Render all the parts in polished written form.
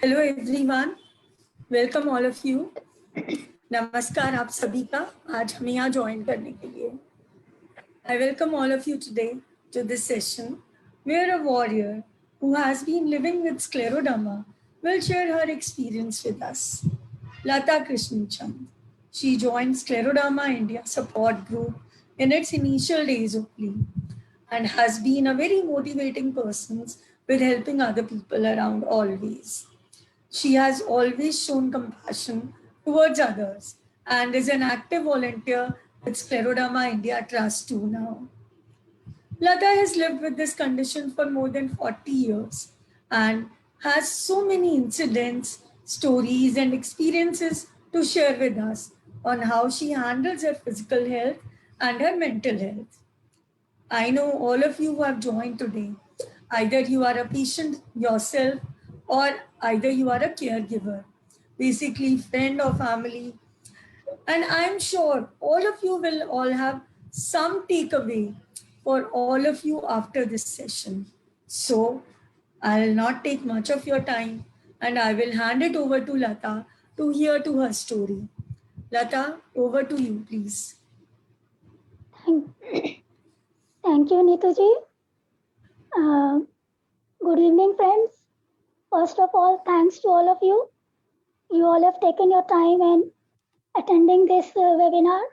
Hello everyone, welcome all of you. नमस्कार आप सभी का आज हमें यहाँ ज्वाइन करने के लिए। I welcome all of you today to this session where a warrior who has been living with scleroderma will share her experience with us. Lata Krishnan Chand. She joined Scleroderma India support group in its initial days only and has been a very motivating person with helping other people around always. She has always shown compassion towards others and is an active volunteer with Scleroderma India Trust too now. Lata has lived with this condition for more than 40 years and has so many incidents, stories, and experiences to share with us on how she handles her physical health and her mental health. I know all of you who have joined today, either you are a patient yourself or either you are a caregiver, basically friend or family. And I'm sure all of you will all have some takeaway for all of you after this session. So I'll not take much of your time and I will hand it over to Lata to hear to her story. Lata, over to you, please. Thank you, Neetu ji. Good evening, friends. First of all, thanks to all of you. You all have taken your time and attending this webinar.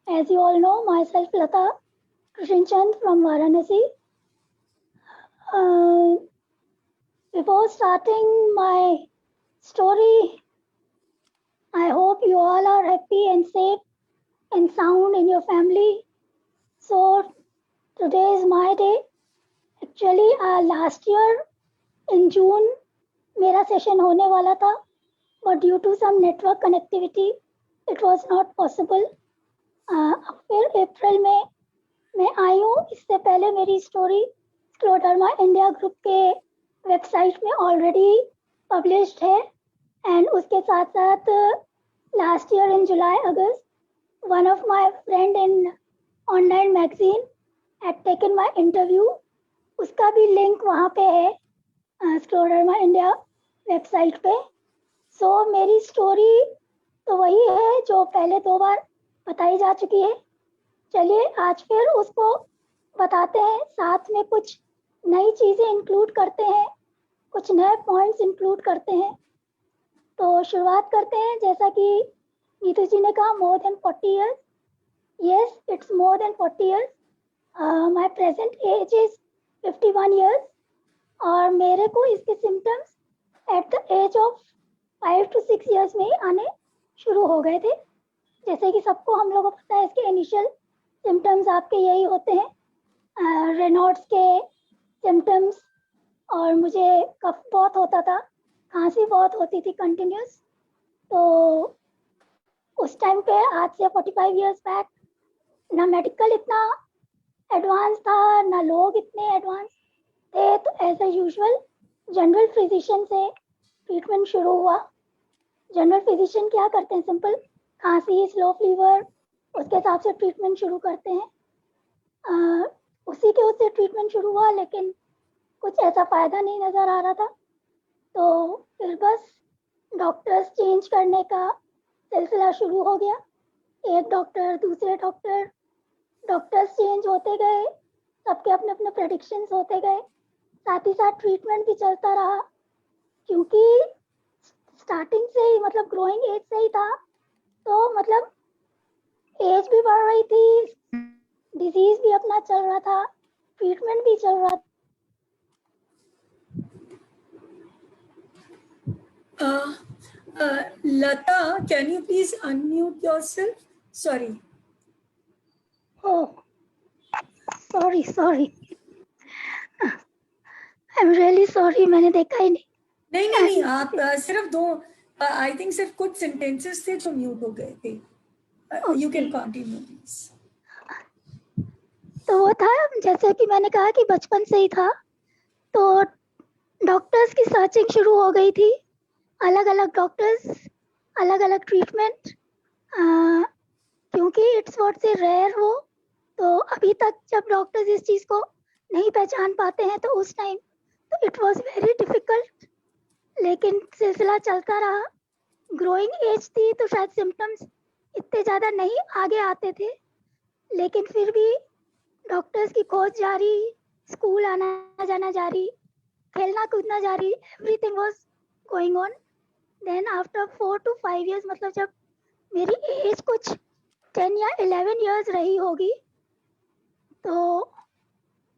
As you all know, myself, Lata Krishnan Chand from Varanasi. Before starting my story, I hope you all are happy and safe and sound in your family. So today is my day. Actually, last year in June मेरा session होने वाला था, but due to some network connectivity, it was not possible. फिर अप्रैल में मैं आई हूँ. इससे पहले मेरी स्टोरी स्क्लेरोडर्मा इंडिया ग्रुप के वेबसाइट में ऑलरेडी पब्लिश्ड है एंड उसके साथ साथ last year in July August one of my friend in online magazine had taken my interview. उसका भी लिंक वहाँ पे है स्क्लेरोडर्मा इंडिया वेबसाइट पे. सो मेरी स्टोरी तो वही है जो पहले 2 बार बताई जा चुकी है. चलिए आज फिर उसको बताते हैं, साथ में कुछ नई चीज़ें इंक्लूड करते हैं, कुछ नए पॉइंट्स इंक्लूड करते हैं. तो शुरुआत करते हैं. जैसा कि नीतू जी ने कहा, more than 40 years. Yes, it's more than 40 years. My present age is 51 years और मेरे को इसके symptoms at the age of 5 to 6 years में ही आने शुरू हो गए थे. जैसे कि सबको हम लोगों को पता है, इसके इनिशियल सिम्टम्स आपके यही होते हैं, रेनॉल्ड्स के सिम्टम्स. और मुझे कफ बहुत होता था, खांसी बहुत होती थी कंटिन्यूस. तो उस टाइम पे आज से 45 ईयर्स बैक ना मेडिकल इतना एडवांस था, ना लोग इतने एडवांस थे. तो as a usual general physician से ट्रीटमेंट शुरू हुआ. जनरल फिजिशियन क्या करते हैं, सिंपल खांसी, स्लो फीवर, उसके हिसाब से ट्रीटमेंट शुरू करते हैं. उसी के उससे ट्रीटमेंट शुरू हुआ, लेकिन कुछ ऐसा फ़ायदा नहीं नज़र आ रहा था. तो फिर बस डॉक्टर्स चेंज करने का सिलसिला शुरू हो गया. एक डॉक्टर, दूसरे डॉक्टर, डॉक्टर्स चेंज होते गए, सबके अपने अपने प्रेडिक्शंस होते गए. साथ ही साथ ट्रीटमेंट भी चलता रहा, क्योंकि स्टार्टिंग से ही मतलब ग्रोइंग एज से ही था. तो मतलब एज भी बढ़ रही थी, डिजीज भी अपना चल रहा था, ट्रीटमेंट भी चल रहा था. Lata, can you please unmute yourself? Sorry. Oh, sorry. I'm really sorry, मैंने देखा ही नहीं. नहीं, आप सिर्फ दो, आई थिंक सिर्फ कुछ सेंटेंसेस थे जो म्यूट हो गए थे. You can continue please. तो वो था, जैसे कि मैंने कहा कि बचपन से ही था, तो डॉक्टर्स की सर्चिंग शुरू हो गई थी. अलग अलग डॉक्टर्स, अलग अलग ट्रीटमेंट, क्योंकि इट्स व्हाट से रेयर हो. तो अभी तक जब डॉक्टर्स इस चीज़ को नहीं पहचान पाते हैं, तो उस टाइम तो इट वॉज वेरी डिफिकल्ट, लेकिन सिलसिला चलता रहा। ग्रोइंग एज थी तो शायद सिम्टम्स इतने ज़्यादा नहीं आगे आते थे, लेकिन फिर भी डॉक्टर्स की खोज जारी, स्कूल आना जाना जारी, खेलना कूदना जारी, everything was going on. Then after 4 to 5 years, मतलब जब मेरी एज कुछ 10 या 11 years रही होगी, तो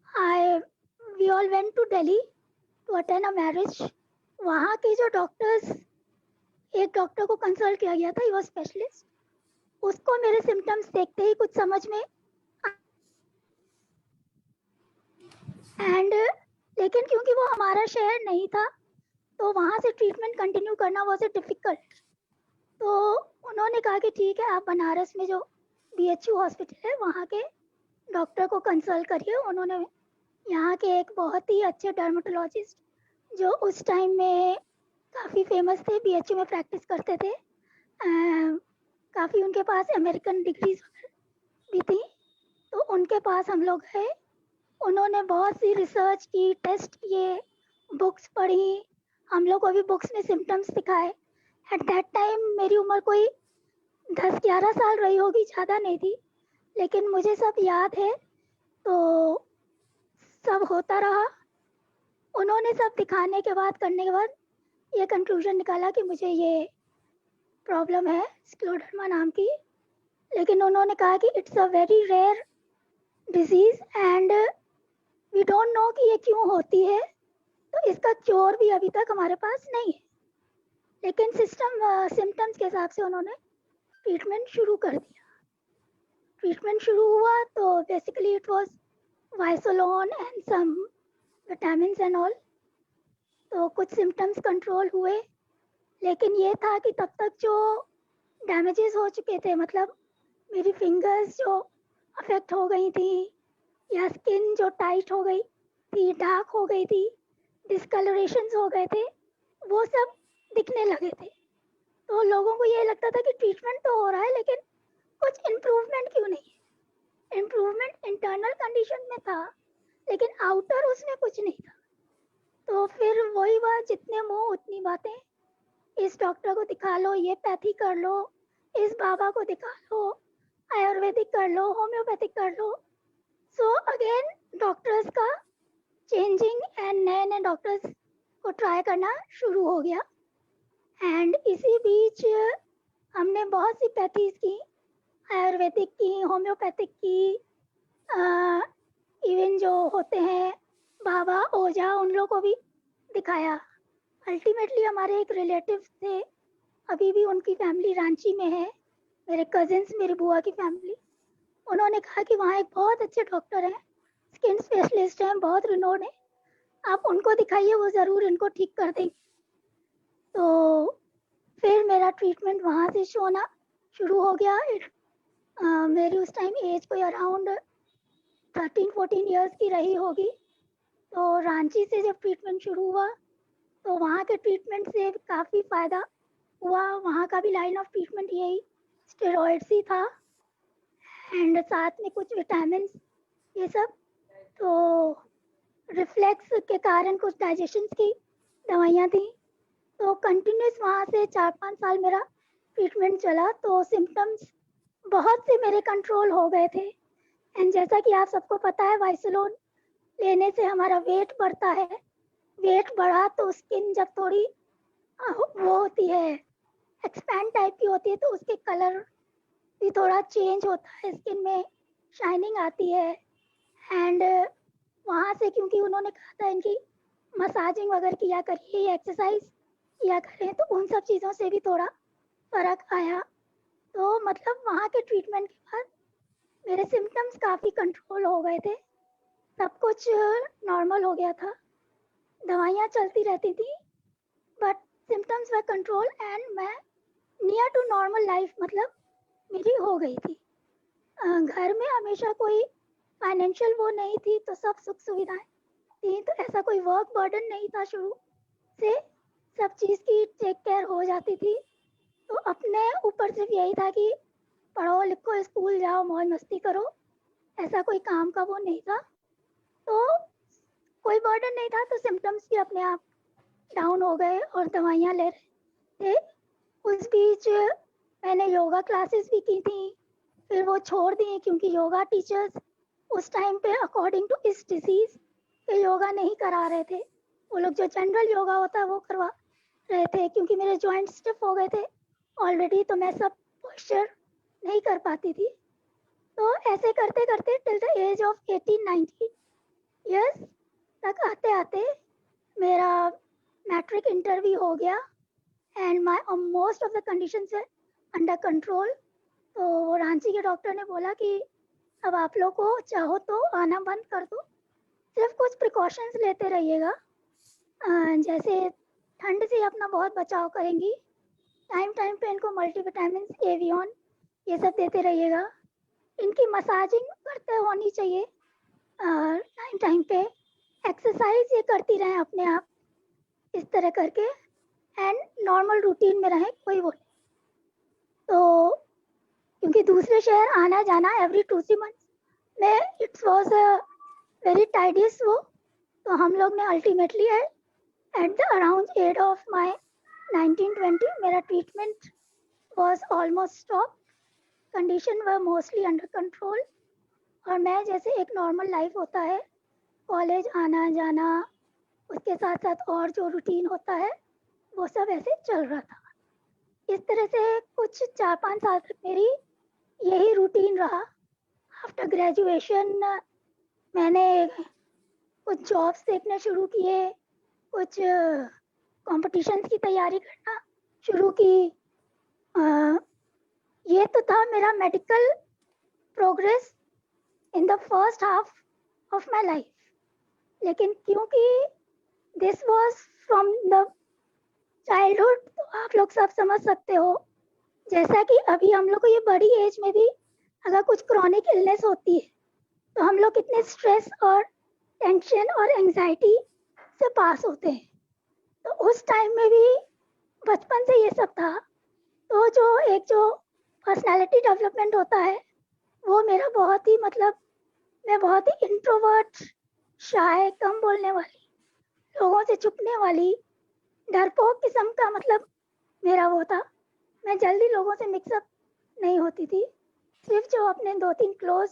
I we all went to Delhi to attend a marriage. वहाँ के जो डॉक्टर्स, एक डॉक्टर को कंसल्ट किया गया था, ही वाज स्पेशलिस्ट। उसको मेरे सिम्टम्स देखते ही कुछ समझ में एंड लेकिन क्योंकि वो हमारा शहर नहीं था, तो वहाँ से ट्रीटमेंट कंटिन्यू करना वॉज ए डिफिकल्ट। तो उन्होंने कहा कि ठीक है, आप बनारस में जो BHU हॉस्पिटल है वहाँ के डॉक्टर को कंसल्ट करिए। उन्होंने यहाँ के एक बहुत ही अच्छे डर्मेटोलॉजिस्ट, जो उस टाइम में काफ़ी फेमस थे, BHU में प्रैक्टिस करते थे, काफ़ी उनके पास अमेरिकन डिग्रीज भी थी, तो उनके पास हम लोग गए। उन्होंने बहुत सी रिसर्च की, टेस्ट किए, बुक्स पढ़ी, हम लोग को भी बुक्स में सिम्टम्स दिखाए। एट दैट टाइम मेरी उम्र कोई 10-11 साल रही होगी, ज़्यादा नहीं थी, लेकिन मुझे सब याद है। तो सब होता रहा। उन्होंने सब दिखाने के बाद, करने के बाद ये कंक्लूजन निकाला कि मुझे ये प्रॉब्लम है स्क्लेरोडर्मा नाम की, लेकिन उन्होंने कहा कि it's a very rare disease and we don't know कि ये क्यों होती है, तो इसका क्योर भी अभी तक हमारे पास नहीं है। लेकिन सिम्टम्स के हिसाब से उन्होंने ट्रीटमेंट शुरू कर दिया। ट्रीटमेंट शुरू हुआ तो basically it was Wysolone and some vitamins and all. तो कुछ सिम्टम्स कंट्रोल हुए, लेकिन ये था कि तब तक जो डैमेजेस हो चुके थे, मतलब मेरी फिंगर्स जो अफेक्ट हो गई थी, या स्किन जो टाइट हो गई थी, डार्क हो गई थी, डिस्कलरेशंस हो गए थे, वो सब दिखने लगे थे। तो लोगों को ये लगता था कि ट्रीटमेंट तो हो रहा है, लेकिन कुछ इम्प्रूवमेंट क्यों नहीं है। इम्प्रूवमेंट इंटरनल कंडीशन में था, लेकिन आउटर उसमें कुछ नहीं था। तो फिर वही बात, जितने मुंह उतनी बातें, इस डॉक्टर को दिखा लो, ये पैथी कर लो, इस बाबा को दिखा लो, आयुर्वेदिक कर लो, होम्योपैथिक कर लो। सो अगेन डॉक्टर्स का चेंजिंग एंड नए नए डॉक्टर्स को ट्राई करना शुरू हो गया। एंड इसी बीच हमने बहुत सी पैथीज की, आयुर्वेदिक की, होम्योपैथिक की, इवन जो होते हैं बाबा ओझा, उन लोगों को भी दिखाया। अल्टीमेटली हमारे एक रिलेटिव थे, अभी भी उनकी फैमिली रांची में है, मेरे कजिन्स, मेरी बुआ की फैमिली। उन्होंने कहा कि वहाँ एक बहुत अच्छे डॉक्टर हैं, स्किन स्पेशलिस्ट हैं, बहुत रिनोड है, आप उनको दिखाइए, वो ज़रूर इनको ठीक कर देंगे। तो फिर मेरा ट्रीटमेंट वहाँ से होना शुरू हो गया। मेरी उस टाइम एज कोई अराउंड 13-14 ईयर्स की रही होगी। तो रांची से जब ट्रीटमेंट शुरू हुआ, तो वहाँ के ट्रीटमेंट से काफ़ी फ़ायदा हुआ। वहाँ का भी लाइन ऑफ ट्रीटमेंट यही स्टेरॉइड्स ही था, एंड साथ में कुछ विटामिन, ये सब। तो रिफ्लेक्स के कारण कुछ डाइजेशन की दवाइयाँ थी। तो कंटिन्यूस वहाँ से 4-5 साल मेरा ट्रीटमेंट चला। तो सिम्टम्स बहुत से मेरे कंट्रोल हो गए थे। एंड जैसा कि आप सबको पता है, वाइसोलोन लेने से हमारा वेट बढ़ता है। वेट बढ़ा तो स्किन जब थोड़ी वो होती है, एक्सपैंड टाइप की होती है, तो उसके कलर भी थोड़ा चेंज होता है, स्किन में शाइनिंग आती है। एंड वहाँ से, क्योंकि उन्होंने कहा था इनकी मसाजिंग वगैरह किया करिए, एक्सरसाइज किया करें, तो उन सब चीज़ों से भी थोड़ा फ़र्क आया। तो मतलब वहाँ के ट्रीटमेंट के बाद मेरे सिम्टम्स काफ़ी कंट्रोल हो गए थे, सब कुछ नॉर्मल हो गया था, दवाइयाँ चलती रहती थी, but symptoms were control and मैं नियर टू नॉर्मल लाइफ मतलब मेरी हो गई थी। घर में हमेशा कोई फाइनेंशियल वो नहीं थी, तो सब सुख सुविधाएं थी, तो ऐसा कोई वर्क बर्डन नहीं था, शुरू से सब चीज़ की टेक केयर हो जाती थी। तो अपने ऊपर सिर्फ यही था कि पढ़ो लिखो, स्कूल जाओ, मौज मस्ती करो, ऐसा कोई काम का वो नहीं था। तो कोई बर्डन नहीं था, तो सिम्टम्स भी अपने आप डाउन हो गए और दवाइयाँ ले रहे थे। उस बीच मैंने योगा क्लासेस भी की थी, फिर वो छोड़ दी क्योंकि योगा टीचर्स उस टाइम पे अकॉर्डिंग टू इस डिजीज के योगा नहीं करा रहे थे। वो लोग जो जनरल योगा होता है वो करवा रहे थे, क्योंकि मेरे जॉइंट स्टिफ हो गए थे ऑलरेडी, तो मैं सब पोस्चर नहीं कर पाती थी। तो ऐसे करते करते till the age of 18-19 years तक आते आते मेरा मैट्रिक इंटर भी हो गया and my most of the conditions है अंडर कंट्रोल। तो रांची के डॉक्टर ने बोला कि अब आप लोग को चाहो तो आना बंद कर दो, सिर्फ कुछ प्रिकॉशंस लेते रहिएगा, जैसे ठंड से अपना बहुत बचाव करेंगी, टाइम टाइम पे इनको मल्टीविटामिन, एवियन ये सब देते रहिएगा, इनकी मसाजिंग करते होनी चाहिए टाइम टाइम पे, एक्सरसाइज ये करती रहें अपने आप इस तरह करके, एंड नॉर्मल रूटीन में रहें, कोई वो नहीं। तो क्योंकि दूसरे शहर आना जाना एवरी 2-3 मंथ्स में it's was a very tedious वो, तो हम लोग ने ultimately at the around age of my 19-20 मेरा treatment was almost stop, condition were mostly under control, और मैं जैसे एक नॉर्मल लाइफ होता है, कॉलेज आना जाना, उसके साथ साथ और जो रूटीन होता है वो सब ऐसे चल रहा था। इस तरह से कुछ 4-5 साल तक मेरी यही रूटीन रहा। आफ्टर ग्रेजुएशन मैंने कुछ जॉब्स देखने शुरू किए, कुछ कॉम्पिटिशन्स की तैयारी करना शुरू की। ये तो था मेरा medical progress in the first half of my life, लेकिन क्योंकि this was from the childhood, तो आप लोग सब समझ सकते हो, जैसा कि अभी हम लोग को ये बड़ी एज में भी अगर कुछ क्रॉनिक इलनेस होती है तो हम लोग कितने स्ट्रेस और टेंशन और एंजाइटी से पास होते हैं। तो उस टाइम में भी बचपन से ये सब था, तो जो पर्सनालिटी डेवलपमेंट होता है वो मेरा बहुत ही मैं बहुत ही इंट्रोवर्ट, शाय, कम बोलने वाली, लोगों से छुपने वाली, डरपोक किस्म का मेरा वो था। मैं जल्दी लोगों से मिक्सअप नहीं होती थी, सिर्फ जो अपने 2-3 क्लोज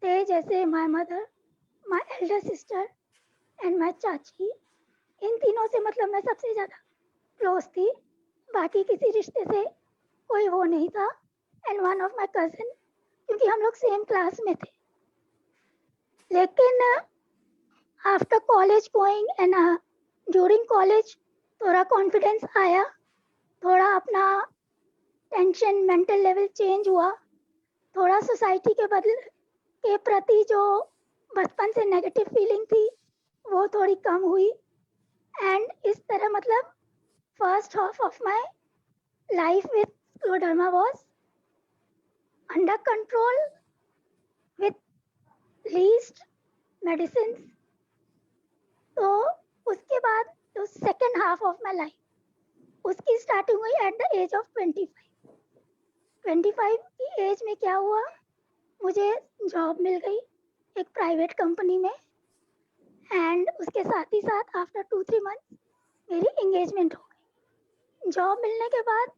थे, जैसे my mother, my Elder sister and my चाची, इन तीनों से मैं सबसे ज़्यादा क्लोज थी, बाकी किसी रिश्ते से कोई वो नहीं था। And one of my cousin, क्योंकि हम लोग सेम क्लास में थे। लेकिन after college going and during college थोड़ा कॉन्फिडेंस आया, थोड़ा अपना टेंशन, मेंटल लेवल चेंज हुआ, थोड़ा सोसाइटी के प्रति जो बचपन से नेगेटिव फीलिंग थी वो थोड़ी कम हुई, एंड इस तरह first half of my life with scleroderma was under control with least medicines. तो उसके बाद जो second half of my life, उसकी स्टार्टिंग हुई एट द एज ऑफ 25 की एज में क्या हुआ, मुझे जॉब मिल गई एक प्राइवेट कंपनी में, एंड उसके साथ ही साथ आफ्टर 2-3 मंथ्स मेरी एंगेजमेंट हो गई। जॉब मिलने के बाद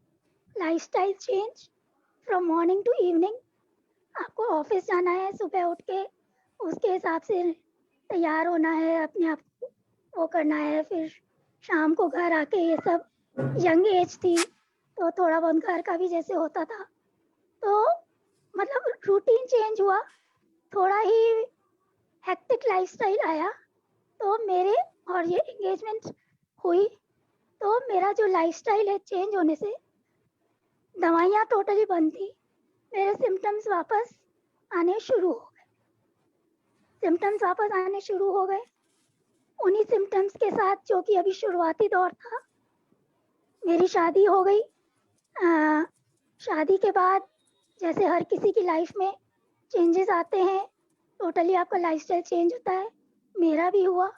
lifestyle change from morning to evening, आपको ऑफिस जाना है, सुबह उठ के उसके हिसाब से तैयार होना है, अपने आप को वो करना है, फिर शाम को घर आके ये सब, यंग एज थी तो थोड़ा बहुत घर का भी जैसे होता था, तो रूटीन चेंज हुआ, थोड़ा ही हेक्टिक लाइफस्टाइल आया, तो मेरे और ये एंगेजमेंट हुई, तो मेरा जो लाइफस्टाइल है चेंज होने से दवाइयाँ टोटली बंद थी, मेरे सिम्टम्स वापस आने शुरू हो गए। उन्हीं सिम्टम्स के साथ, जो कि अभी शुरुआती दौर था, मेरी शादी हो गई। शादी के बाद जैसे हर किसी की लाइफ में चेंजेस आते हैं, टोटली आपका लाइफस्टाइल चेंज होता है, मेरा भी हुआ।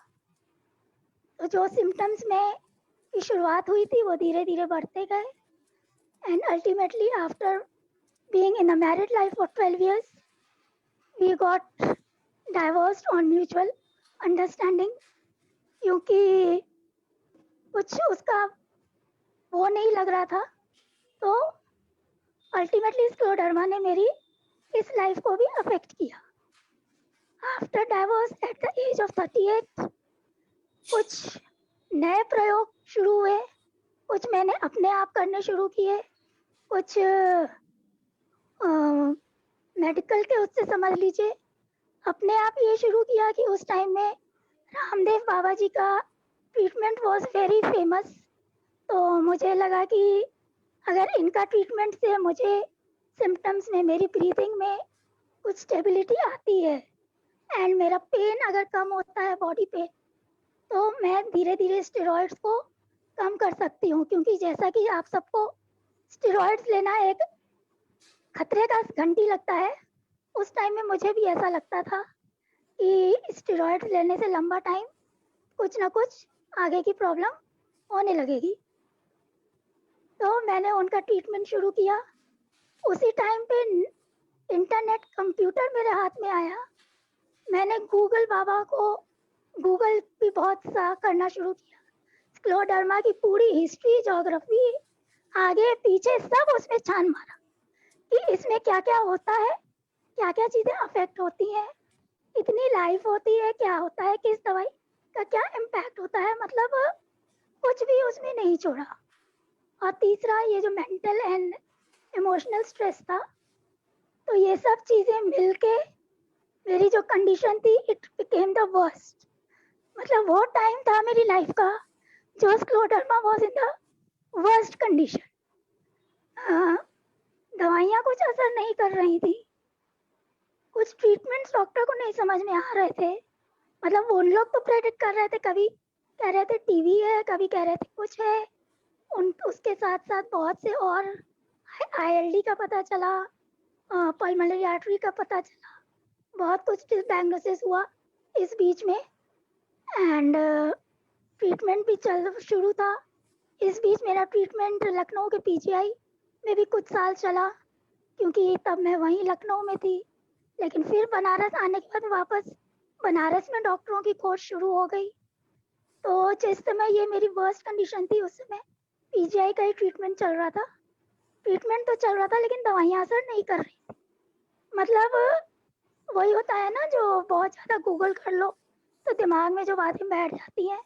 तो जो सिम्टम्स में की शुरुआत हुई थी वो धीरे धीरे बढ़ते गए, and ultimately after being in a married life for 12 years we got divorced on mutual understanding, क्योंकि कुछ उसका वो नहीं लग रहा था। तो अल्टीमेटली स्क्लेरोडर्मा ने मेरी इस लाइफ को भी अफेक्ट किया। After divorce at the age of 38 कुछ नए प्रयोग शुरू हुए, कुछ मैंने अपने आप करने शुरू किए, कुछ मेडिकल के उससे समझ लीजिए। अपने आप ये शुरू किया कि उस टाइम में रामदेव बाबा जी का ट्रीटमेंट वॉज वेरी फेमस। तो मुझे लगा कि अगर इनका ट्रीटमेंट से मुझे सिम्टम्स में, मेरी ब्रीथिंग में कुछ स्टेबिलिटी आती है एंड मेरा पेन अगर कम होता है, बॉडी पे, तो मैं धीरे धीरे स्टेरॉइड्स को कम कर सकती हूँ। क्योंकि जैसा कि आप सबको स्टेरॉइड्स लेना एक खतरे का घंटी लगता है, उस टाइम में मुझे भी ऐसा लगता था कि स्टेरॉइड्स लेने से लंबा टाइम कुछ ना कुछ आगे की प्रॉब्लम होने लगेगी। तो मैंने उनका ट्रीटमेंट शुरू किया। उसी टाइम पे इंटरनेट, कंप्यूटर मेरे हाथ में आया। मैंने गूगल भी बहुत सा करना शुरू किया। स्क्लेरोडर्मा की पूरी हिस्ट्री, ज्योग्राफी, आगे पीछे सब उसमें छान मारा कि इसमें क्या क्या होता है, क्या क्या चीजें अफेक्ट होती हैं, कितनी लाइफ होती है, क्या होता है, किस दवाई का क्या इम्पैक्ट होता है, मतलब कुछ भी उसमें नहीं छोड़ा। और तीसरा, ये जो मेंटल एंड इमोशनल स्ट्रेस था, तो ये सब चीजें मिलके मेरी जो कंडीशन थी, इट बिकेम द वर्स्ट। मतलब वो टाइम था मेरी लाइफ का जो scleroderma was in the worst condition. दवाइयाँ कुछ असर नहीं कर रही थी, कुछ ट्रीटमेंट्स डॉक्टर को नहीं समझ में आ रहे थे। मतलब उन लोग तो प्रेडिक्ट कर रहे थे, कभी कह रहे थे टीवी है, कभी कह रहे थे कुछ है। उसके साथ साथ बहुत से और ILD का पता चला, पल्मोनरी आर्टरी का पता चला, बहुत कुछ डायग्नोसिस हुआ इस बीच में। एंड ट्रीटमेंट भी चल शुरू था। इस बीच मेरा ट्रीटमेंट लखनऊ के PGI में भी कुछ साल चला, क्योंकि तब मैं वहीं लखनऊ में थी। लेकिन फिर बनारस आने के बाद वापस बनारस में डॉक्टरों की खोज शुरू हो गई। तो जिस समय ये मेरी वर्स्ट कंडीशन थी, उस समय PGI का ही ट्रीटमेंट चल रहा था। ट्रीटमेंट तो चल रहा था, लेकिन दवाइयाँ असर नहीं कर रही थी। मतलब वही होता है ना, जो बहुत ज़्यादा गूगल कर लो तो दिमाग में जो बातें बैठ जाती हैं,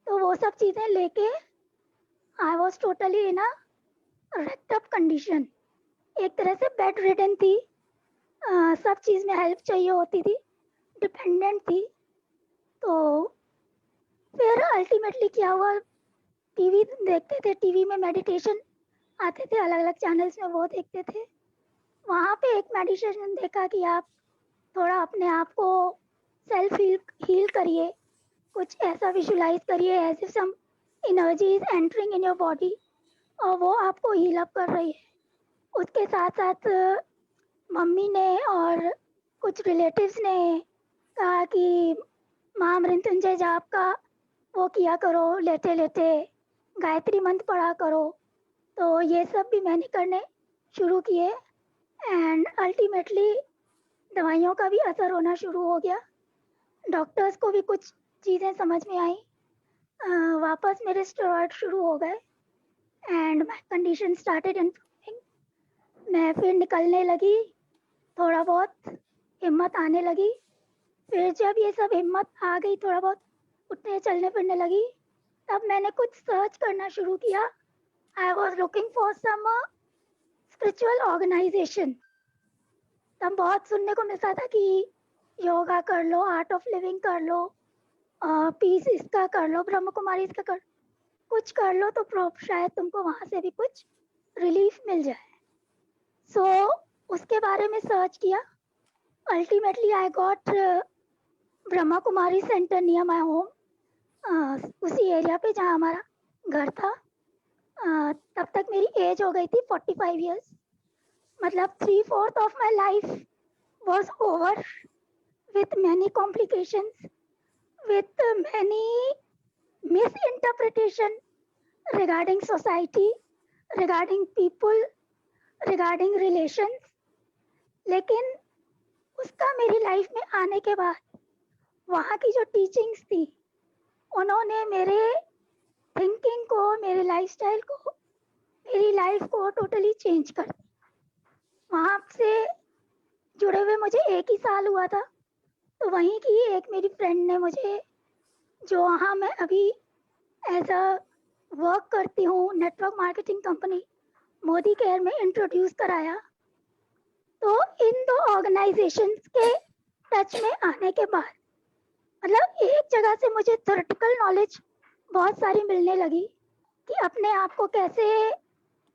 तो वो सब चीज़ें लेके I was totally in a wrecked up condition. एक तरह से बेड रिडन थी, सब चीज़ में हेल्प चाहिए होती थी, डिपेंडेंट थी। तो फिर अल्टीमेटली क्या हुआ, टीवी देखते थे, टीवी में मेडिटेशन आते थे, अलग अलग चैनल्स में, वो देखते थे। वहाँ पे एक मेडिटेशन देखा कि आप थोड़ा अपने आप को सेल्फ हील करिए, कुछ ऐसा विजुलाइज करिए as if some energy is entering in your body और वो आपको हील अप कर रही है। उसके साथ साथ मम्मी ने और कुछ रिलेटिव्स ने कहा कि माँ मृत्युंजय जाप का वो किया करो, लेटे लेटे गायत्री मंत्र पढ़ा करो। तो ये सब भी मैंने करने शुरू किए एंड अल्टीमेटली दवाइयों का भी असर होना शुरू हो गया। डॉक्टर्स को भी कुछ चीज़ें समझ में आई, वापस मेरे स्टेरॉइड शुरू हो गए and my condition started improving. मैं फिर निकलने लगी, थोड़ा बहुत हिम्मत आने लगी। फिर जब ये सब हिम्मत आ गई, थोड़ा बहुत उठने चलने फिरने लगी, तब मैंने कुछ सर्च करना शुरू किया। I was looking for some spiritual organisation. तब बहुत सुनने को मिलता था कि योगा कर लो, आर्ट ऑफ लिविंग कर लो, पीस इसका कर लो, ब्रह्म कुमारी इसका कुछ कर लो, तो शायद तुमको वहाँ से भी कुछ रिलीफ मिल जाए। सो उसके बारे में सर्च किया। Ultimately I got Brahma Kumari centre near my home, उसी एरिया पे जहाँ हमारा घर था। तब तक मेरी एज हो गई थी 45 ईयर्स। मतलब 3/4 of my life was over with many complications, with many misinterpretation regarding society, regarding people, regarding relations. लेकिन उसका मेरी लाइफ में आने के बाद वहाँ की जो टीचिंग्स थी, उन्होंने मेरे थिंकिंग को, मेरे लाइफस्टाइल को, मेरी लाइफ को टोटली चेंज कर दिया। वहाँ से जुड़े हुए मुझे 1 ही साल हुआ था, तो वहीं की एक मेरी फ्रेंड ने मुझे, जो वहाँ मैं अभी एज अ वर्क करती हूँ network marketing company Modi care में, इंट्रोड्यूस कराया। तो इन 2 ऑर्गेनाइजेशंस के टच में आने के बाद मतलब एक जगह से मुझे थ्योरेटिकल नॉलेज बहुत सारी मिलने लगी कि अपने आप को कैसे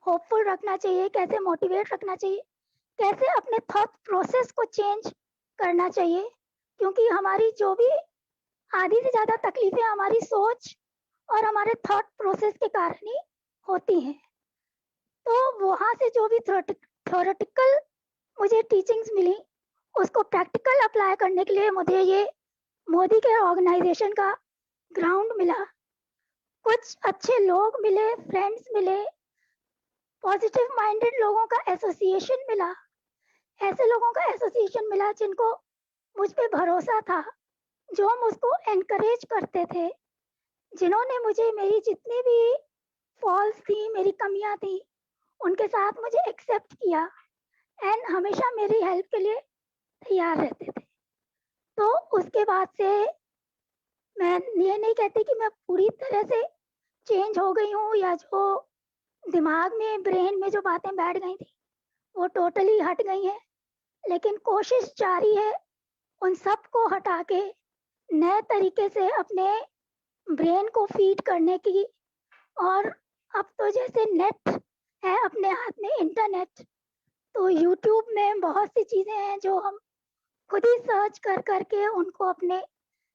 होपफुल रखना चाहिए, कैसे मोटिवेट रखना चाहिए, कैसे अपने थॉट प्रोसेस को चेंज करना चाहिए, क्योंकि हमारी जो भी आधी से ज़्यादा तकलीफें हमारी सोच और हमारे थॉट प्रोसेस के कारण ही होती हैं। तो वहाँ से जो भी थ्योरेटिकल मुझे टीचिंग्स मिली, उसको प्रैक्टिकल अप्लाई करने के लिए मुझे ये मोदी के ऑर्गेनाइजेशन का ग्राउंड मिला, कुछ अच्छे लोग मिले, फ्रेंड्स मिले, पॉजिटिव माइंडेड लोगों का एसोसिएशन मिला, ऐसे लोगों का एसोसिएशन मिला जिनको मुझ पे भरोसा था, जो मुझको एनकरेज करते थे, जिन्होंने मुझे मेरी जितनी भी फॉल्स थी, मेरी कमियां थी, उनके साथ मुझे एक्सेप्ट किया एंड हमेशा मेरी हेल्प के लिए तैयार रहते थे। तो उसके बाद से मैं ये नहीं कहती कि मैं पूरी तरह से चेंज हो गई हूँ, या जो दिमाग में, ब्रेन में जो बातें बैठ गई थी वो टोटली हट गई हैं, लेकिन कोशिश जारी है उन सब को हटा के नए तरीके से अपने ब्रेन को फीड करने की। और अब तो जैसे नेट है अपने हाथ में, इंटरनेट, तो यूट्यूब में बहुत सी चीज़ें हैं जो हम खुद ही सर्च कर करके उनको अपने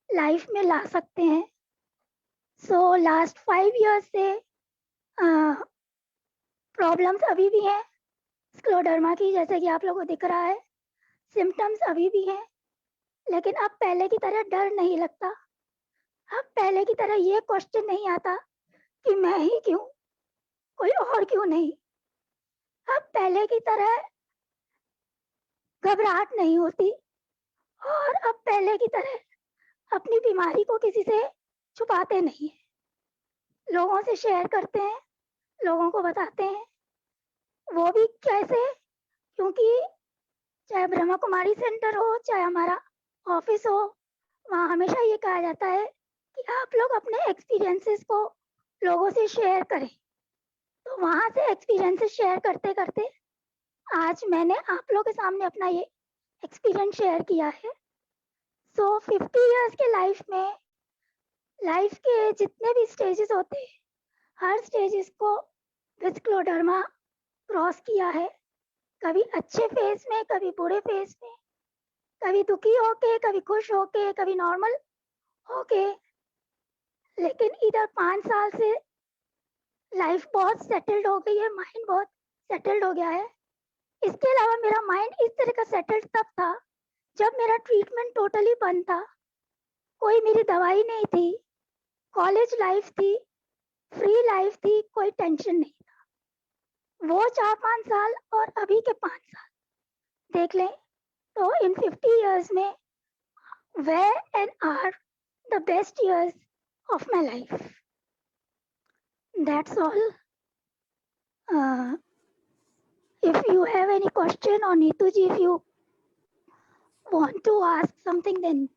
लाइफ में ला सकते हैं। सो लास्ट 5 ईयर्स से प्रॉब्लम्स अभी भी हैं स्क्लेरोडर्मा की, जैसे कि आप लोगों को दिख रहा है, सिम्टम्स अभी भी हैं, लेकिन अब पहले की तरह डर नहीं लगता। अब पहले की तरह ये क्वेश्चन नहीं आता कि मैं ही क्यों, कोई और क्यों नहीं। अब पहले की तरह घबराहट नहीं होती, और अब पहले की तरह अपनी बीमारी को किसी से छुपाते नहीं है, लोगों से शेयर करते हैं, लोगों को बताते हैं। वो भी कैसे, क्योंकि चाहे ब्रह्मा कुमारी सेंटर हो, चाहे हमारा ऑफिस हो, वहाँ हमेशा ये कहा जाता है कि आप लोग अपने एक्सपीरियंसेस को लोगों से शेयर करें। तो वहाँ से एक्सपीरियंसेस शेयर करते करते आज मैंने आप लोगों के सामने अपना ये एक्सपीरियंस शेयर किया है। सो 50 इयर्स के लाइफ में, लाइफ के जितने भी स्टेजेस होते हैं, हर स्टेजेस को विद स्क्लेरोडर्मा क्रॉस किया है। कभी अच्छे फेज में, कभी बुरे फेज में, कभी दुखी होके, कभी खुश होके, कभी नॉर्मल होके, लेकिन इधर 5 साल से लाइफ बहुत सेटल्ड हो गई है, माइंड बहुत सेटल्ड हो गया है। इसके अलावा मेरा माइंड इस तरह का सेटल्ड तब था जब मेरा ट्रीटमेंट टोटली बंद था, कोई मेरी दवाई नहीं थी, कॉलेज लाइफ थी, फ्री लाइफ थी, कोई टेंशन नहीं था। वो 4-5 साल और अभी के 5 साल देख लें, तो इन 50 years में where and are the best years of my life. That's all. If you have any question, or Neetuji, if you want to ask something, then.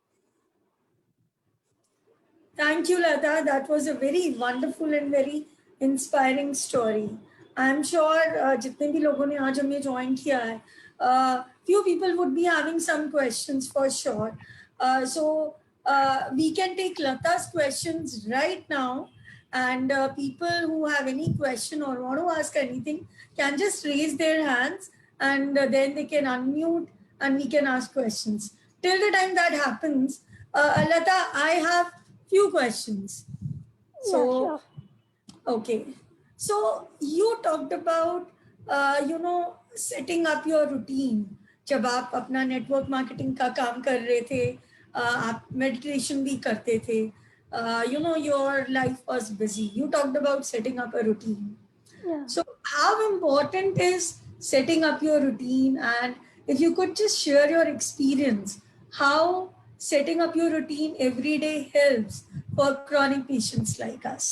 Thank you, Lata. That was a very wonderful and very inspiring story. I'm sure जितने भी लोगों ने आज हमें join किया है, few people would be having some questions for sure. So we can take Lata's questions right now, and people who have any question or want to ask anything can just raise their hands, and then they can unmute and we can ask questions. Till the time that happens, Lata, I have few questions. So, Yeah, sure. okay. So you talked about, setting up your routine. जब आप अपना network marketing का काम कर रहे थे, आप meditation भी करते थे, your life was busy. You talked about setting up a routine. Yeah. So how important is setting up your routine? And if you could just share your experience, how setting up your routine every day helps for chronic patients like us?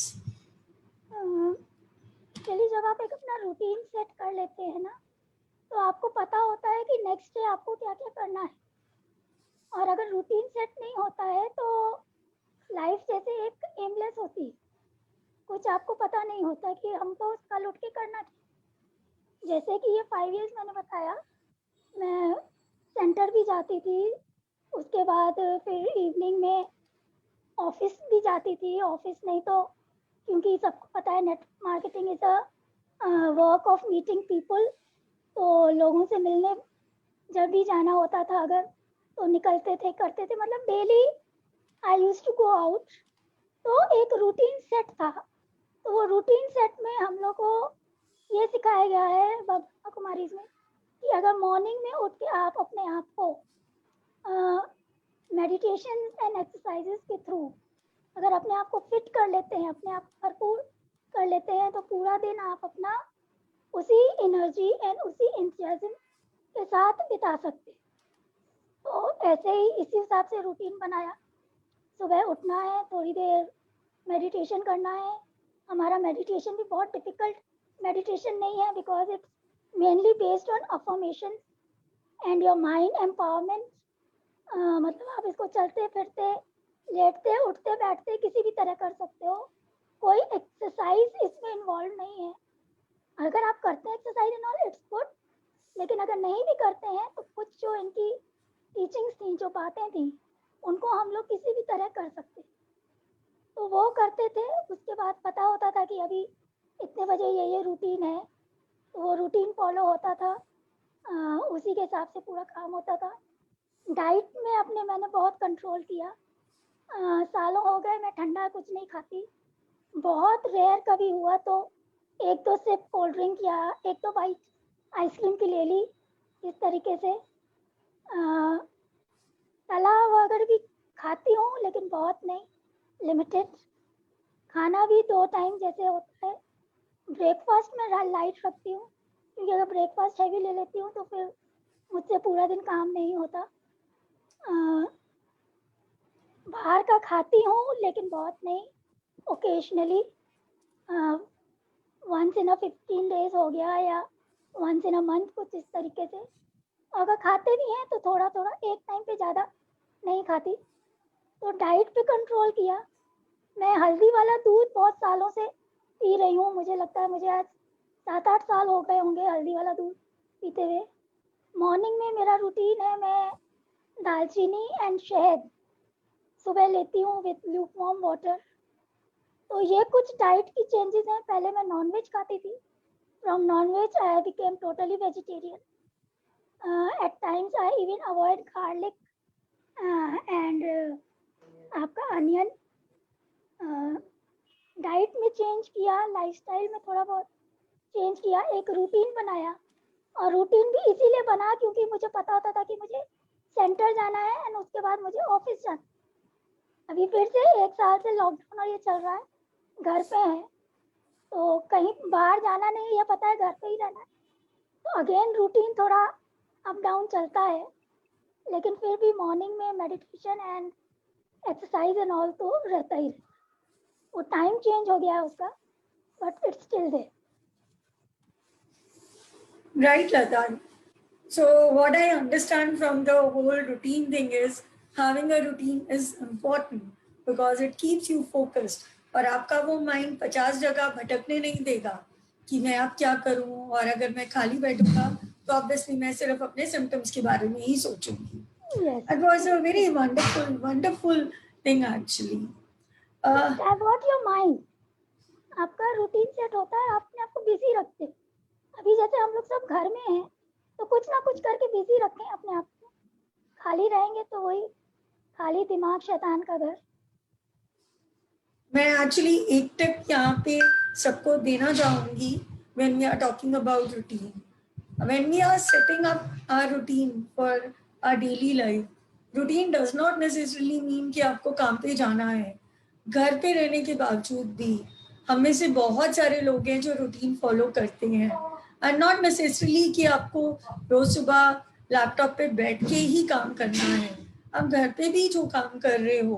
चलिए, जब आप एक अपना routine set कर लेते हैं ना, तो आपको पता होता है कि नेक्स्ट डे आपको क्या क्या करना है। और अगर रूटीन सेट नहीं होता है तो लाइफ जैसे एक एमलेस होती है, कुछ आपको पता नहीं होता कि हमको कल उठ के करना क्या। जैसे कि ये 5 इयर्स मैंने बताया, मैं सेंटर भी जाती थी, उसके बाद फिर इवनिंग में ऑफिस भी जाती थी। ऑफिस नहीं तो, क्योंकि सबको पता है net marketing is a work of meeting people, तो लोगों से मिलने जब भी जाना होता था अगर, तो निकलते थे, करते थे, मतलब daily I used to go out. तो एक रूटीन सेट था, तो वो रूटीन सेट में हम लोग को ये सिखाया गया है ब्रह्मा कुमारीज में कि अगर मॉर्निंग में उठ के आप अपने आप को मेडिटेशन एंड एक्सरसाइजेस के थ्रू अगर अपने आप को फिट कर लेते हैं, अपने आप को भरपूर कर लेते हैं, तो पूरा दिन आप अपना उसी एनर्जी एंड उसी एंथुसियाज्म के साथ बिता सकते हैं। तो ऐसे ही इसी हिसाब से रूटीन बनाया। सुबह उठना है, थोड़ी देर मेडिटेशन करना है। हमारा मेडिटेशन भी बहुत डिफिकल्ट मेडिटेशन नहीं है, because it's mainly based on affirmation and your mind empowerment. मतलब आप इसको चलते फिरते, लेटते, उठते, बैठते किसी भी तरह कर सकते हो, कोई एक्सरसाइज इसमें इन्वॉल्व नहीं है। अगर आप करते हैं exercise and all, it's good, लेकिन अगर नहीं भी करते हैं तो कुछ जो इनकी टीचिंग्स थी, जो बातें थी, उनको हम लोग किसी भी तरह कर सकते, तो वो करते थे। उसके बाद पता होता था कि अभी इतने बजे ये रूटीन है, तो वो रूटीन फॉलो होता था, उसी के हिसाब से पूरा काम होता था। डाइट में अपने मैंने बहुत कंट्रोल किया। सालों हो गए मैं ठंडा कुछ नहीं खाती, बहुत रेयर कभी हुआ तो 1-2 सिप कोल्ड ड्रिंक या 1-2 बाइट आइसक्रीम की ले ली, इस तरीके से। तला वगैरह भी खाती हूँ, लेकिन बहुत नहीं, लिमिटेड। खाना भी 2 टाइम जैसे होता है। ब्रेकफास्ट में लाइट रखती हूँ, क्योंकि अगर ब्रेकफास्ट हैवी ले लेती हूँ तो फिर मुझसे पूरा दिन काम नहीं होता। बाहर का खाती हूँ, लेकिन बहुत नहीं, occasionally, once in a 15 days हो गया या वंस इन अ मंथ, कुछ इस तरीके से। अगर खाते भी हैं तो थोड़ा थोड़ा, एक टाइम पे ज़्यादा नहीं खाती। तो डाइट पे कंट्रोल किया। मैं हल्दी वाला दूध बहुत सालों से पी रही हूँ, मुझे लगता है मुझे आज 7-8 साल हो गए होंगे हल्दी वाला दूध पीते हुए। मॉर्निंग में मेरा रूटीन है, मैं दालचीनी एंड शहद सुबह लेती हूँ विथ ल्यूकवार्म वाटर। तो ये कुछ डाइट की चेंजेस हैं। पहले मैं नॉनवेज खाती थी, from nonveg I became totally vegetarian. At times I even avoid garlic and आपका अनियन। डाइट में चेंज किया, लाइफस्टाइल में थोड़ा बहुत चेंज किया, एक रूटीन बनाया। और रूटीन भी इसीलिए बना क्योंकि मुझे पता होता था कि मुझे सेंटर जाना है एंड उसके बाद मुझे ऑफिस जाना। अभी फिर से 1 साल से लॉकडाउन और ये चल रहा है, घर पे है, तो कहीं बाहर जाना नहीं है, पता है घर पे ही रहना है। तो अगेन रूटीन थोड़ा अप डाउन चलता है, लेकिन फिर भी मॉर्निंग में meditation and exercise and all तो रहता ही रहता। वो टाइम चेंज हो गया है उसका, but it's still there. Right, Lata. So what I understand from the whole routine thing is having a routine is important because it keeps you focused और आपका वो माइंड 50 जगह भटकने नहीं देगा कि मैं अब क्या करूं, और अगर मैं खाली बैठूंगा तो ऑब्वियसली मैं सिर्फ अपने सिम्टम्स के बारे में ही सोचूंगी. It was a very wonderful thing actually. Divert your mind. आपका रूटीन सेट होता है, अपने आप को बिजी रखते हैं। अभी जैसे हम लोग सब घर में हैं, तो कुछ ना कुछ करके बिजी रखें अपने आप को। खाली रहेंगे तो वही खाली दिमाग शैतान का घर। मैं एक्चुअली एक टिप यहाँ पे सबको देना चाहूंगी when we are talking about routine. When we are setting up our routine for our daily life, routine does not necessarily mean कि आपको काम पे जाना है. घर पे रहने के बावजूद भी हम में से बहुत सारे लोग हैं जो रूटीन फॉलो करते हैं, and not necessarily कि आपको रोज सुबह लैपटॉप पे बैठ के ही काम करना है. आप घर पे भी जो काम कर रहे हो,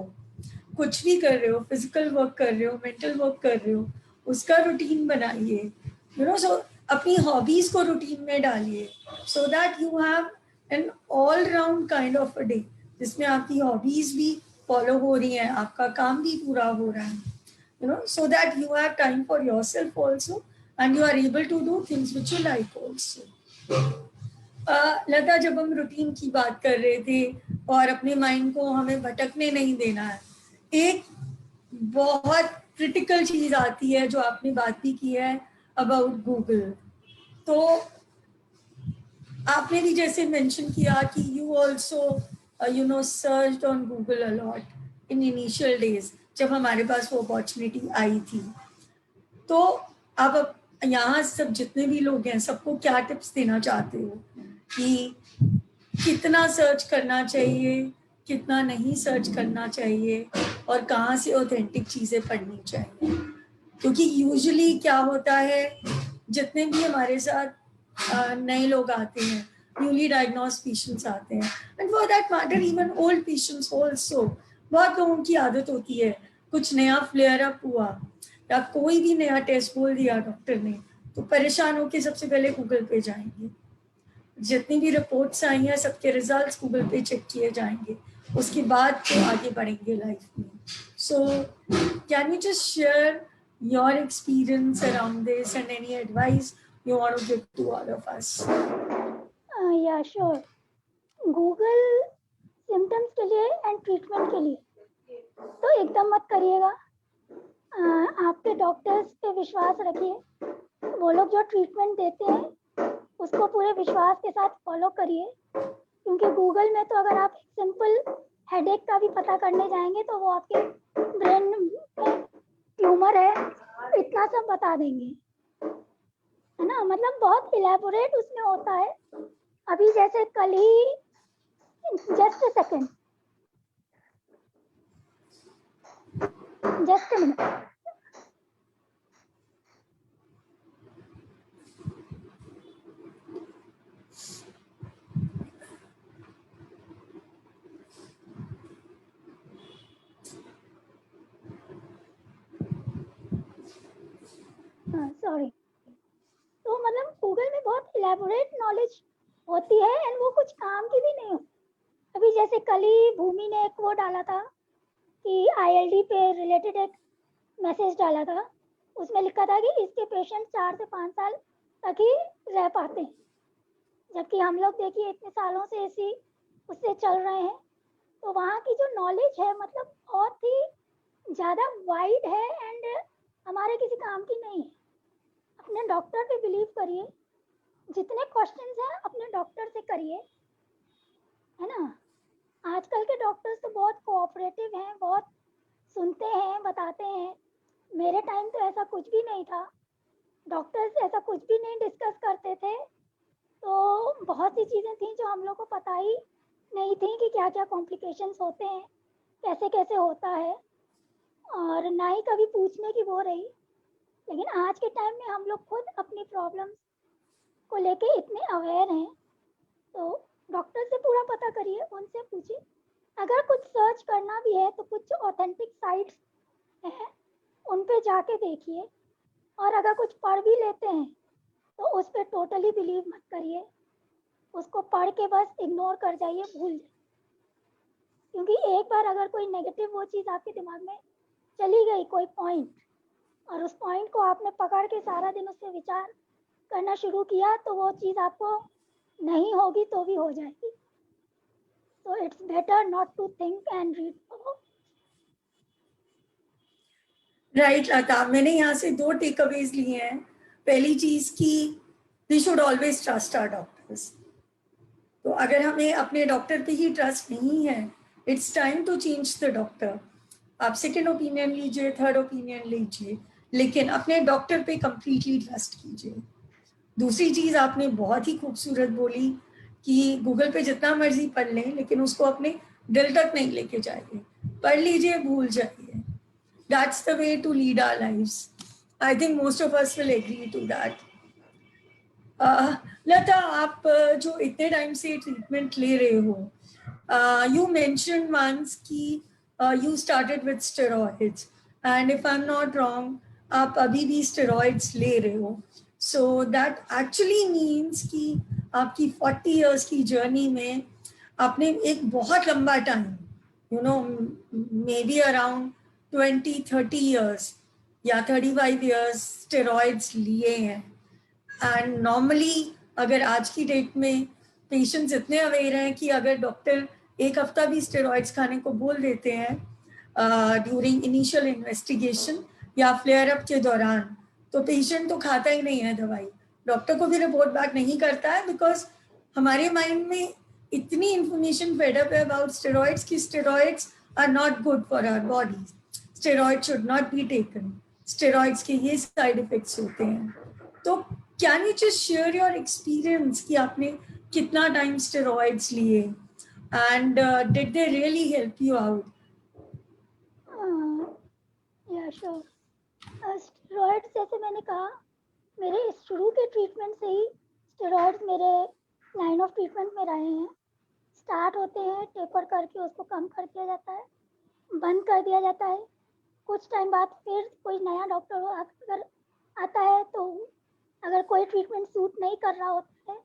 कुछ भी कर रहे हो, फिजिकल वर्क कर रहे हो, मेंटल वर्क कर रहे हो, उसका रूटीन बनाइए, यू नो. सो अपनी हॉबीज को रूटीन में डालिए, सो that you have an all round kind of a day, जिसमें आपकी हॉबीज भी फॉलो हो रही हैं, आपका काम भी पूरा हो रहा है, you know, so that you have time for yourself also and you are able to do things which you like also. Lata, जब हम रूटीन की बात कर रहे थे और अपने माइंड को हमें भटकने नहीं देना है, एक बहुत क्रिटिकल चीज आती है जो आपने बात भी की है अबाउट गूगल. तो आपने भी जैसे मेंशन किया कि you also you know searched on Google a lot in initial days, जब हमारे पास वो अपॉर्चुनिटी आई थी. तो आप यहाँ सब जितने भी लोग हैं, सबको क्या टिप्स देना चाहते हो कि कितना सर्च करना चाहिए, कितना नहीं सर्च करना चाहिए, और कहाँ से ऑथेंटिक चीज़ें पढ़नी चाहिए? क्योंकि यूजुअली क्या होता है, जितने भी हमारे साथ नए लोग आते हैं, न्यूली डायग्नोस्ड पेशेंट्स आते हैं, and for that matter even old patients also, बहुत लोगों की आदत होती है, कुछ नया फ्लेयर अप हुआ या कोई भी नया टेस्ट बोल दिया डॉक्टर ने, तो परेशान होकर सबसे पहले गूगल पे जाएंगे. जितनी भी रिपोर्ट्स आई हैं, सबके रिजल्ट्स गूगल पे चेक किए जाएंगे, उसके बाद तो आगे बढ़ेंगे लाइफ में. So can you just share your experience around this and any advice you want to give to all of us? Yeah, sure. Google symptoms के लिए एंड ट्रीटमेंट के लिए तो एकदम मत करिएगा. आपके डॉक्टर्स पे विश्वास रखिए. वो लोग जो ट्रीटमेंट देते हैं उसको पूरे विश्वास के साथ फॉलो करिए, क्योंकि गूगल में तो अगर आप सिंपल हेडेक का भी पता करने जाएंगे तो वो आपके ब्रेन में ट्यूमर है इतना सब बता देंगे, है ना. मतलब बहुत इलेबोरेट उसमें होता है. अभी जैसे कल ही, just a second, just a minute. Sorry. तो मतलब गूगल में बहुत इलेबोरेट नॉलेज होती है एंड वो कुछ काम की भी नहीं होती. अभी जैसे कल ही भूमि ने एक वो डाला था कि ILD पे रिलेटेड एक मैसेज डाला था. उसमें लिखा था कि इसके पेशेंट 4 से 5 साल तक ही रह पाते हैं, जबकि हम लोग देखिए इतने सालों से इसी उससे चल रहे हैं. तो वहाँ की जो नॉलेज है मतलब बहुत ही ज़्यादा वाइड है एंड हमारे किसी काम की नहीं है. अपने डॉक्टर पे बिलीव करिए. जितने क्वेश्चंस हैं अपने डॉक्टर से करिए, है ना. आजकल के डॉक्टर्स तो बहुत कोऑपरेटिव हैं, बहुत सुनते हैं, बताते हैं. मेरे टाइम तो ऐसा कुछ भी नहीं था. डॉक्टर्स ऐसा कुछ भी नहीं डिस्कस करते थे. तो बहुत सी चीज़ें थी जो हम लोग को पता ही नहीं थी कि क्या क्या कॉम्प्लिकेशंस होते हैं, कैसे कैसे होता है, और ना ही कभी पूछने की वो रही. लेकिन आज के टाइम में हम लोग खुद अपनी प्रॉब्लम्स को लेके इतने अवेयर हैं. तो डॉक्टर से पूरा पता करिए, उनसे पूछिए. अगर कुछ सर्च करना भी है तो कुछ ऑथेंटिक साइट्स हैं, उन पे जाके देखिए. और अगर कुछ पढ़ भी लेते हैं तो उस पर टोटली बिलीव मत करिए. उसको पढ़ के बस इग्नोर कर जाइए, भूल जाइए. क्योंकि एक बार अगर कोई नेगेटिव वो चीज़ आपके दिमाग में चली गई, कोई पॉइंट, और उस पॉइंट को आपने पकड़ के सारा दिन उस पर विचार करना शुरू किया, तो वो चीज़ आपको नहीं होगी तो भी हो जाएगी. So it's better not to think and read. Right Lata, मैंने यहाँ से 2 टेक अवेज लिए हैं. पहली चीज की we should always trust our doctors. तो अगर हमें अपने डॉक्टर पे ही ट्रस्ट नहीं है, it's time to change the doctor. आप सेकेंड ओपिनियन लीजिए, थर्ड ओपिनियन लीजिए, लेकिन अपने डॉक्टर पे कंप्लीटली ट्रस्ट कीजिए. दूसरी चीज आपने बहुत ही खूबसूरत बोली कि गूगल पे जितना मर्जी पढ़ लें, लेकिन उसको अपने दिल तक नहीं लेके जाइए. पढ़ लीजिए, भूल जाइए. That's the way to lead our lives. I think most of us will agree to that. लता, आप जो इतने टाइम से ट्रीटमेंट ले रहे हो, यू मेंशन वंस कि you started with steroids, and if I'm not wrong, आप अभी भी steroids ले रहे हो. So that actually means कि आपकी 40 years की journey में आपने एक बहुत लंबा time, you know, maybe around 20-30 years या 35 years steroids लिए हैं. एंड नॉर्मली अगर आज की डेट में पेशेंट्स इतने अवेयर हैं कि अगर डॉक्टर एक हफ्ता भी स्टेरॉइड्स खाने को बोल देते हैं ड्यूरिंग इनिशियल इन्वेस्टिगेशन या फ्लेयर अप के दौरान, तो पेशेंट तो खाता ही नहीं है दवाई, डॉक्टर को भी रिपोर्ट बैक नहीं करता है, बिकॉज हमारे माइंड में इतनी इंफॉर्मेशन फेड अप है अबाउट स्टेरॉइड्स कि steroids are not good for our body, steroid should not be taken, steroids के ये साइड इफेक्ट्स होते हैं. तो can you just share your experience कि आपने कितना टाइम स्टेरॉइड्स लिए and did they really help you out? Yeah sure. Steroids जैसे मैंने कहा, मेरे शुरू के ट्रीटमेंट से ही स्टेरॉइड्स मेरे लाइन ऑफ ट्रीटमेंट में रहे हैं. स्टार्ट होते हैं, टेपर करके उसको कम कर दिया जाता है, बंद कर दिया जाता है. कुछ टाइम बाद फिर कोई नया डॉक्टर अगर आता है तो अगर कोई ट्रीटमेंट सूट नहीं कर रहा होता है,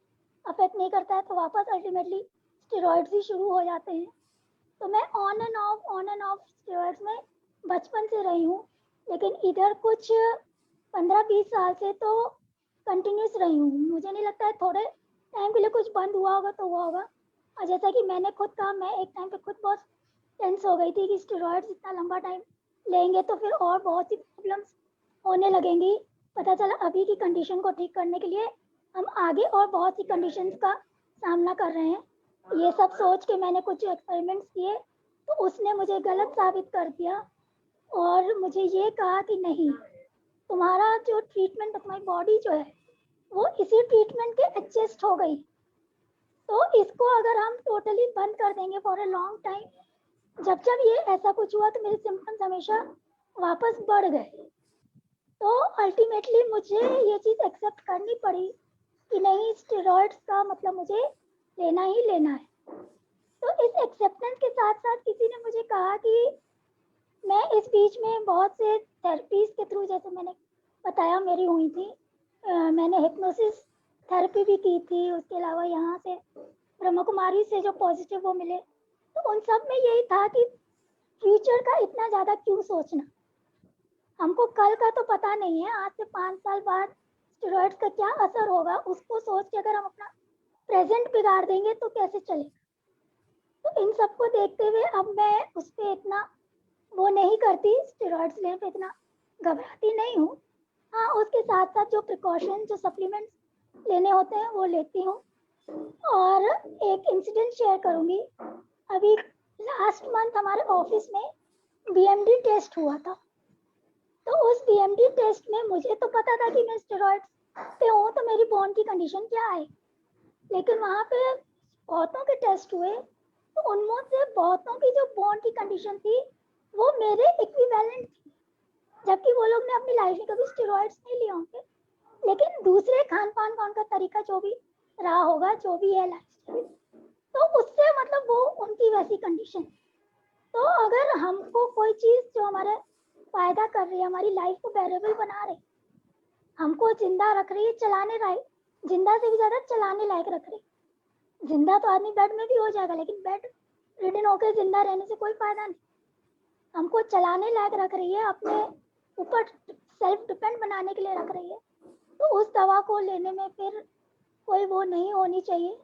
अफेक्ट नहीं करता है, तो वापस अल्टीमेटली स्टेरॉइड्स ही शुरू हो जाते हैं. तो मैं ऑन एंड ऑफ स्टेरॉइड्स में बचपन से रही हूँ, लेकिन इधर कुछ 15-20 साल से तो कंटिन्यूस रही हूँ. मुझे नहीं लगता है थोड़े टाइम के लिए कुछ बंद हुआ होगा तो हुआ होगा. और जैसा कि मैंने खुद कहा, मैं एक टाइम पे खुद बहुत टेंस हो गई थी कि स्टेरॉइड्स इतना लंबा टाइम लेंगे तो फिर और बहुत सी प्रॉब्लम्स होने लगेंगी. पता चला अभी की कंडीशन को ठीक करने के लिए हम आगे और बहुत सी कंडीशंस का सामना कर रहे हैं. ये सब सोच के मैंने कुछ एक्सपेरिमेंट्स किए तो उसने मुझे गलत साबित कर दिया और मुझे ये कहा कि नहीं, तुम्हारा जो ट्रीटमेंट, तुम्हारी बॉडी जो है वो इसी ट्रीटमेंट के एडजस्ट हो गई, तो इसको अगर हम टोटली बंद कर देंगे फॉर ए लॉन्ग टाइम. जब ये ऐसा कुछ हुआ तो मेरे सिम्टम्स हमेशा वापस बढ़ गए. तो अल्टीमेटली मुझे ये चीज़ एक्सेप्ट करनी पड़ी कि नहीं, स्टेरॉइड्स का मतलब मुझे लेना ही लेना है. तो इस एक्सेप्टेंस के साथ साथ किसी ने मुझे कहा कि मैं इस बीच में बहुत से थेरेपीज के थ्रू, जैसे मैंने बताया मेरी हुई थी, मैंने हिप्नोसिस थेरेपी भी की थी, उसके अलावा यहाँ से ब्रह्म कुमारी से जो पॉजिटिव वो मिले, तो उन सब में यही था कि फ्यूचर का इतना ज़्यादा क्यों सोचना, हमको कल का तो पता नहीं है, आज से 5 साल बाद स्टेरॉइड्स का क्या असर होगा, उसको सोच के अगर हम अपना प्रेजेंट बिगाड़ देंगे तो कैसे चलेगा. तो इन सबको देखते हुए अब मैं उस पर इतना वो नहीं करती, स्टेरॉइड्स लेने पे इतना घबराती नहीं हूँ. हाँ, उसके साथ साथ जो प्रिकॉशन, जो सप्लीमेंट्स लेने होते हैं वो लेती हूँ. और एक इंसिडेंट शेयर करूँगी. अभी लास्ट मंथ हमारे ऑफिस में BMD टेस्ट हुआ था. तो उस BMD टेस्ट में मुझे तो पता था कि मैं स्टेरॉइड्स पे हूँ तो मेरी बोन की कंडीशन क्या है, लेकिन वहाँ पे बहुतों के टेस्ट हुए तो उनमें से बहुतों की जो बोन की कंडीशन थी वो मेरे इक्विवेलेंट थी, जबकि वो लोग ने अपनी लाइफ में कभी स्टेरॉइड्स नहीं लिए होंगे, लेकिन दूसरे खान पान का उनका तरीका जो भी रहा होगा, जो भी है लाइफस्टाइल, तो उससे मतलब वो उनकी वैसी कंडीशन. तो अगर हमको कोई चीज़ जो हमारे फायदा कर रही है, हमारी लाइफ को बेरेबल बना रही, हमको जिंदा रख रही है, चलाने लायक, जिंदा से भी ज्यादा चलाने लायक रख रही. जिंदा तो आदमी बेड में भी हो जाएगा, लेकिन बेड रिडन होकर जिंदा रहने से कोई फायदा नहीं. हमको चलाने लायक रख रही है, अपने ऊपर सेल्फ डिपेंड बनाने के लिए रख रही है. तो उस दवा को लेने में फिर कोई वो नहीं होनी चाहिए.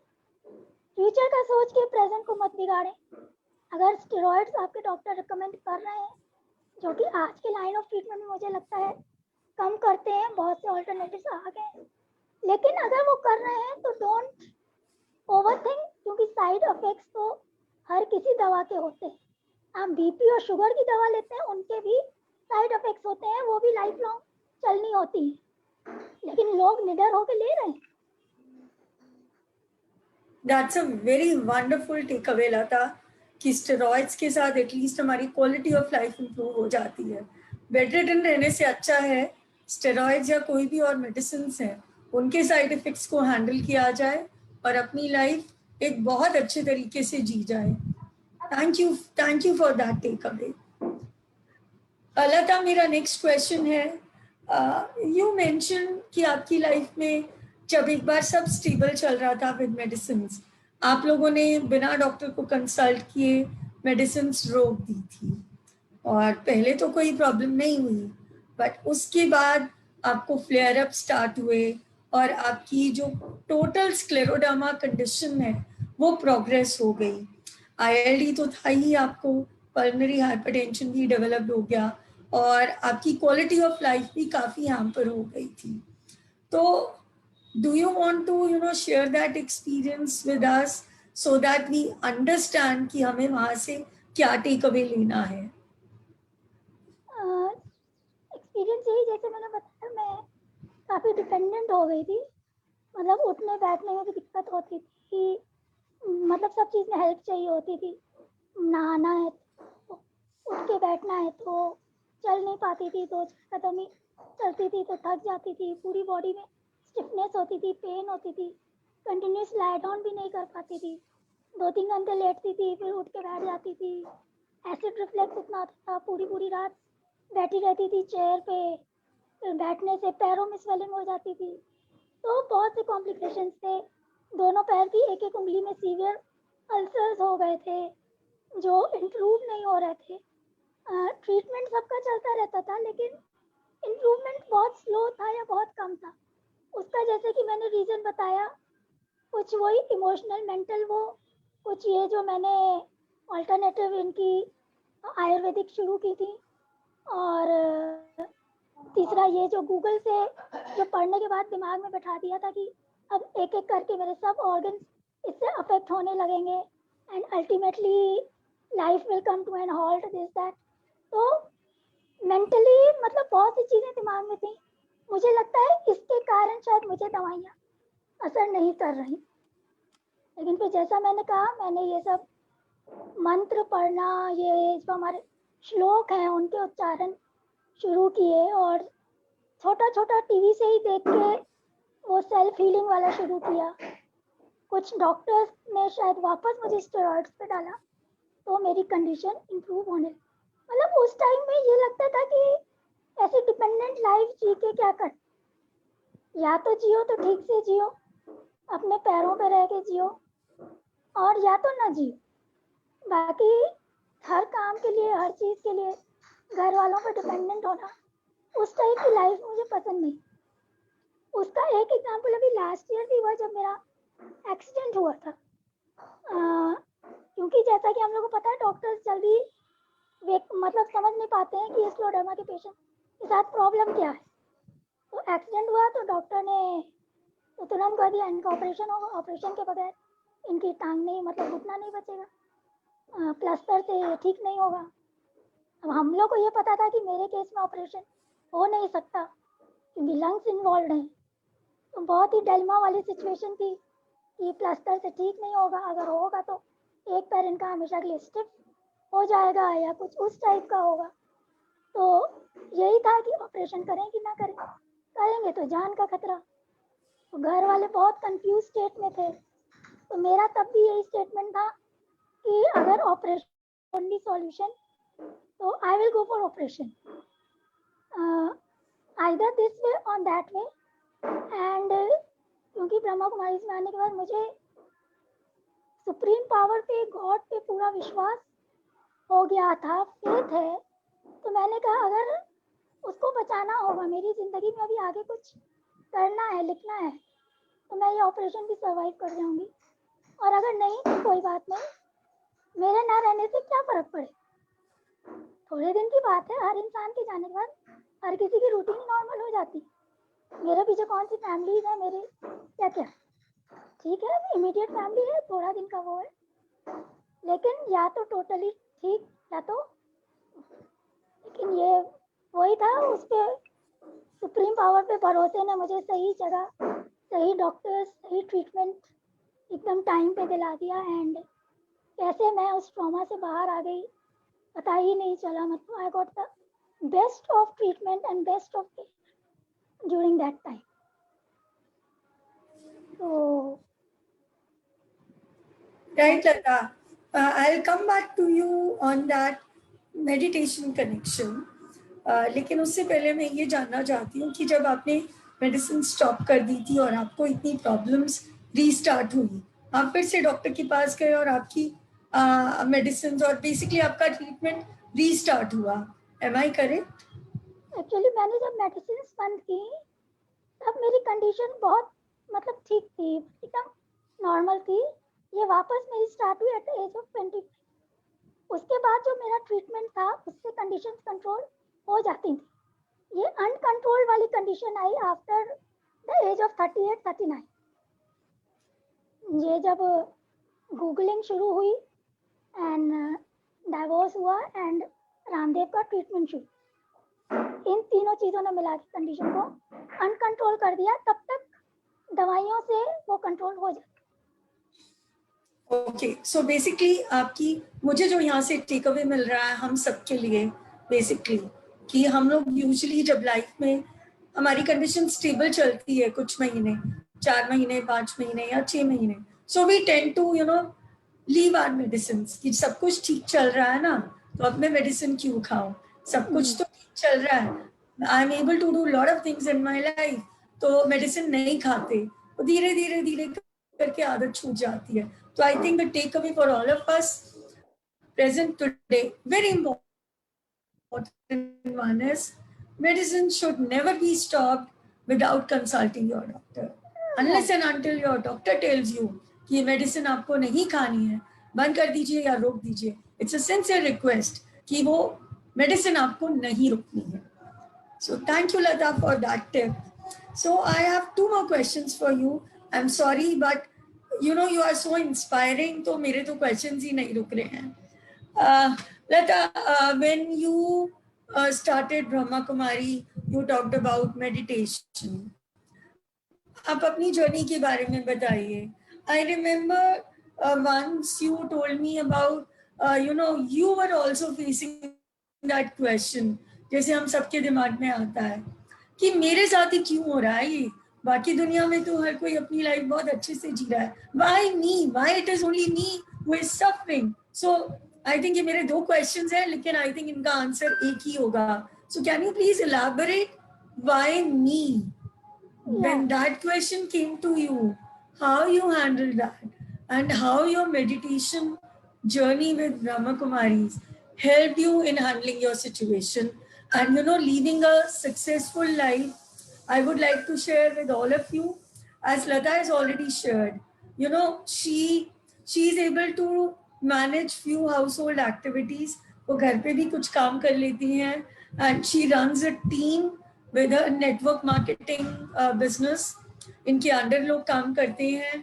फ्यूचर का सोच के प्रेजेंट को मत बिगाड़ें. अगर स्टेरॉइड्स आपके डॉक्टर रिकमेंड कर रहे हैं, जो कि आज के लाइन ऑफ ट्रीटमेंट में मुझे लगता है कम करते हैं, बहुत से ऑल्टरनेटिव्स आ गए हैं, लेकिन अगर वो कर रहे हैं तो डोंट ओवरथिंक, क्योंकि साइड इफेक्ट्स तो हर किसी दवा के होते हैं. आप BP और शुगर की दवा लेते हैं, उनके भी साइड इफेक्ट्स होते हैं, वो भी लाइफ लॉन्ग चलनी होती है, लेकिन लोग निडर होकर ले रहे हैं. That's a very wonderful takeaway, लता, कि स्टेरॉइड्स के साथ एटलीस्ट हमारी क्वालिटी ऑफ लाइफ इंप्रूव हो जाती है. बेड रिडन रहने से अच्छा है स्टेरॉइड्स या कोई भी और मेडिसिन हैं, उनके साइड इफेक्ट्स को हैंडल किया जाए और अपनी लाइफ एक बहुत अच्छे तरीके से जी जाए. Thank you for that takeaway. लता, मेरा नेक्स्ट क्वेश्चन है, यू मेंशन कि आपकी लाइफ में जब एक बार सब स्टेबल चल रहा था विद मेडिसिन, आप लोगों ने बिना डॉक्टर को कंसल्ट किए मेडिसिन रोक दी थी, और पहले तो कोई प्रॉब्लम नहीं हुई, बट उसके बाद आपको फ्लेयर अप स्टार्ट हुए और आपकी जो टोटल स्क्लेरोडर्मा कंडीशन है वो प्रोग्रेस हो गई। ILD तो था ही, आपको पल्मोनरी हाइपरटेंशन भी डेवलप्ड हो गया और आपकी क्वालिटी ऑफ लाइफ भी काफ़ी हैम्पर हो गई थी। तो do you want to share that experience with us so that we understand कि हमें वहाँ से क्या टेक अवे लेना है? एक्सपीरियंस यही, जैसे मैंने बताया, मैं काफ़ी डिपेंडेंट हो गई थी। मतलब उठने बैठने में भी दिक्कत होती थी, मतलब सब चीज़ में हेल्प चाहिए होती थी। नहाना है तो उठ के बैठना है तो चल नहीं पाती थी, 2-4 कदम ही चलती थी तो थक जाती थी, पूरी बॉडी में स्टिफनेस होती थी, पेन होती थी, कंटिन्यूस लाई डाउन भी नहीं कर पाती थी, 2-3 घंटे लेटती थी फिर उठ के बैठ जाती थी। एसिड रिफ्लेक्स इतना होता था, पूरी पूरी रात बैठी रहती थी चेयर पे, फिर बैठने से पैरों में स्वेलिंग हो जाती थी। तो बहुत से कॉम्प्लिकेशंस थे। दोनों पैर की एक एक उंगली में सीवियर अल्सर्स हो गए थे जो इम्प्रूव नहीं हो रहे थे। ट्रीटमेंट सबका चलता रहता था लेकिन इम्प्रूवमेंट बहुत स्लो था या बहुत कम था। उसका जैसे कि मैंने रीज़न बताया, कुछ वही इमोशनल मेंटल, वो कुछ ये जो मैंने अल्टरनेटिव इनकी आयुर्वेदिक शुरू की थी, और तीसरा ये जो गूगल से जो पढ़ने के बाद दिमाग में बैठा दिया था कि अब एक एक करके मेरे सब ऑर्गन्स इससे अफेक्ट होने लगेंगे and ultimately life will come to an halt, this that. तो मेंटली मतलब बहुत सी चीज़ें दिमाग में थी। मुझे लगता है इसके कारण शायद मुझे दवाइयाँ असर नहीं कर रही। लेकिन फिर जैसा मैंने कहा, मैंने ये सब मंत्र पढ़ना, ये जो हमारे श्लोक हैं उनके उच्चारण शुरू किए, और छोटा छोटा टीवी से ही देख के वो सेल्फ हीलिंग वाला शुरू किया। कुछ डॉक्टर्स ने शायद वापस मुझे स्टेरॉइड्स पे डाला तो मेरी कंडीशन इम्प्रूव होने लगी। मतलब उस टाइम में ये लगता था कि ऐसी डिपेंडेंट लाइफ जी के क्या कर, या तो जियो तो ठीक से जियो, अपने पैरों पे रह के जियो, और या तो ना जियो। बाकी हर काम के लिए, हर चीज़ के लिए घर वालों पर डिपेंडेंट होना, उस टाइप की लाइफ मुझे पसंद नहीं। उसका एक एग्जांपल अभी लास्ट ईयर भी हुआ जब मेरा एक्सीडेंट हुआ था। क्योंकि जैसा कि हम लोगों को पता है, डॉक्टर्स जल्दी मतलब समझ नहीं पाते हैं कि स्क्लेरोडर्मा के पेशेंट के साथ प्रॉब्लम क्या है। तो एक्सीडेंट हुआ तो डॉक्टर ने तो तुरंत कह दिया इनका ऑपरेशन होगा, ऑपरेशन के बगैर इनकी टांग नहीं, मतलब घुटना नहीं बचेगा, प्लास्टर से ठीक नहीं होगा। अब हम लोग को ये पता था कि मेरे केस में ऑपरेशन हो नहीं सकता क्योंकि लंग्स इन्वॉल्व हैं। तो बहुत ही डेल्मा वाली सिचुएशन थी कि प्लास्टर से ठीक नहीं होगा, अगर होगा तो एक पैर इनका हमेशा के लिए स्टिफ हो जाएगा या कुछ उस टाइप का होगा। तो यही था कि ऑपरेशन करें कि ना करें, करेंगे तो जान का खतरा। तो घर वाले बहुत कंफ्यूज स्टेट में थे। तो मेरा तब भी यही स्टेटमेंट था कि अगर ऑपरेशन ओनली सॉल्यूशन, तो I will go for operation, either this way और दैट वे। एंड क्योंकि ब्रह्मा कुमारी में आने के बाद मुझे सुप्रीम पावर पे, गॉड पे पूरा विश्वास हो गया था, फेथ है। तो मैंने कहा अगर उसको बचाना होगा, मेरी ज़िंदगी में अभी आगे कुछ करना है, लिखना है, तो मैं ये ऑपरेशन भी सर्वाइव कर जाऊंगी, और अगर नहीं तो कोई बात नहीं, मेरे ना रहने से क्या फ़र्क पड़े, थोड़े दिन की बात है। हर इंसान के जाने के बाद हर किसी की रूटीन नॉर्मल हो जाती। मेरे पीछे कौन सी फैमिलीज है, मेरे क्या क्या ठीक है, इमीडिएट फैमिली है, थोड़ा दिन का वो है, लेकिन या तो टोटली ठीक या तो, लेकिन ये वही था, उस पर सुप्रीम पावर पे भरोसे ने मुझे सही जगह, सही डॉक्टर्स, सही ट्रीटमेंट एकदम टाइम पे दिला दिया। एंड कैसे मैं उस ट्रॉमा से बाहर आ गई पता ही नहीं चला। मतलब I got the best of treatment and best of care during that time. तो right Lata, I'll come back to you on that meditation connection. लेकिन उससे पहले मैं ये जानना चाहती हूँ कि जब आपने मेडिसिन स्टॉप कर दी थी और आपको इतनी प्रॉब्लम्स रीस्टार्ट हुई, आप फिर से डॉक्टर के पास गए और आपकी मेडिसिन और बेसिकली आपका ट्रीटमेंट रीस्टार्ट हुआ, एम आई करेक्ट? एक्चुअली मैंने जब मेडिसिन बंद की तब मेरी कंडीशन बहुत मतलब ठीक थी, एकदम नॉर्मल थी। ये वापस मेरी स्टार्ट हुई एट द एज ऑफ 20। उसके बाद जो मेरा ट्रीटमेंट था उससे कंडीशन कंट्रोल हो जाती थी। ये अनकंट्रोल वाली condition I after the age of 38-39। ये जब गूगलिंग शुरू हुई एंड डाइवोर्स हुआ एंड रामदेव का ट्रीटमेंट शुरू, इन तीनों चीज़ों ने मिला के कंडीशन को अनकंट्रोल कर दिया। तब तक दवाइयों से वो कंट्रोल हो जाता। ओके, सो बेसिकली आपकी, मुझे जो यहाँ से टेक अवे मिल रहा है हम सबके लिए बेसिकली, कि हम लोग यूजुअली जब लाइफ में हमारी कंडीशन स्टेबल चलती है कुछ महीने, 4 महीने, 5 महीने या 6 महीने, so we tend to leave our medicine, कि सब कुछ ठीक चल रहा है ना, तो अब मैं मेडिसिन क्यों खाऊं, सब कुछ तो ठीक चल रहा है, I am able to do lot of things in my life, तो मेडिसिन नहीं खाते, तो धीरे धीरे धीरे करके आदत छूट जाती है. So I think the takeaway for all of us present today, very important one is medicine should never be stopped without consulting your doctor. Unless and until your doctor tells you कि ये medicine आपको नहीं खानी है, बंद कर दीजिए या रोक दीजिए. It's a sincere request कि वो medicine आपको नहीं रोकनी है. So thank you, Lata, for that tip. So I have 2 more questions for you. I'm sorry, but you are so inspiring. तो मेरे तो questions ही नहीं रुक रहे हैं. Lata, when you started Brahma Kumari, you talked about meditation. आप अपनी journey के बारे में बताइए. I remember once you told me about, you were also facing that question. जैसे हम सबके दिमाग में आता है कि मेरे साथ ही क्यों हो रहा है ये, बाकी दुनिया में तो हर कोई अपनी लाइफ बहुत अच्छे से जी रहा है, why me, why it is only me who is suffering. So I think ये मेरे 2 questions हैं, लेकिन I think इनका आंसर एक ही होगा. So can you please elaborate why me? When that question came to you, how you handled that, and how your meditation journey with Brahma Kumaris helped you in handling your situation and living a successful life. I would like to share with all of you, as Lata has already shared, she is able to manage few household activities. वो घर पे भी कुछ काम कर लेती हैं, and she runs a team with a network marketing business. इनके अंडर लोग काम करते हैं,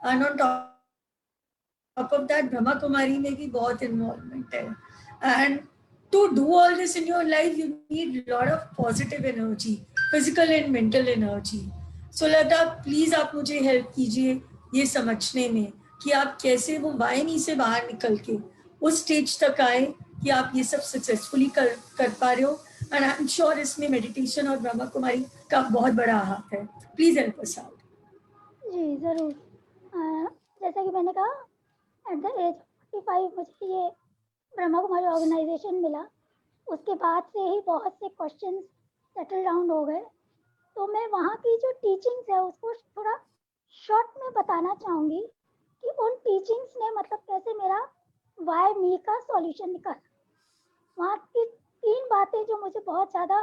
and on top of that Brahma Kumari में भी बहुत इन्वॉल्वमेंट है. And to do all this in your life, you need a lot of positive energy, physical and mental energy. So Lata, please आप मुझे हेल्प कीजिए ये समझने में कि आप कैसे वो वाहिनी से बाहर निकल के उस स्टेज तक आए कि आप ये सब सक्सेसफुली कर पा रहे हो. एंड आई एम श्योर इसमें मेडिटेशन और ब्रह्मा कुमारी का बहुत बड़ा हाथ है. Please help us out. जी जरूर. जैसा कि मैंने कहा, एट द एज 45 मुझे ये ब्रह्मा कुमारी ऑर्गेनाइजेशन मिला. उसके बाद से ही बहुत से क्वेश्चंस सेटल डाउन हो गए. तो मैं वहाँ की जो टीचिंग्स है उसको थोड़ा शॉर्ट में बताना चाहूँगी कि उन टीचिंग्स ने मतलब कैसे मेरा वाई मी का सॉल्यूशन निकाला. वहाँ की 3 बातें जो मुझे बहुत ज़्यादा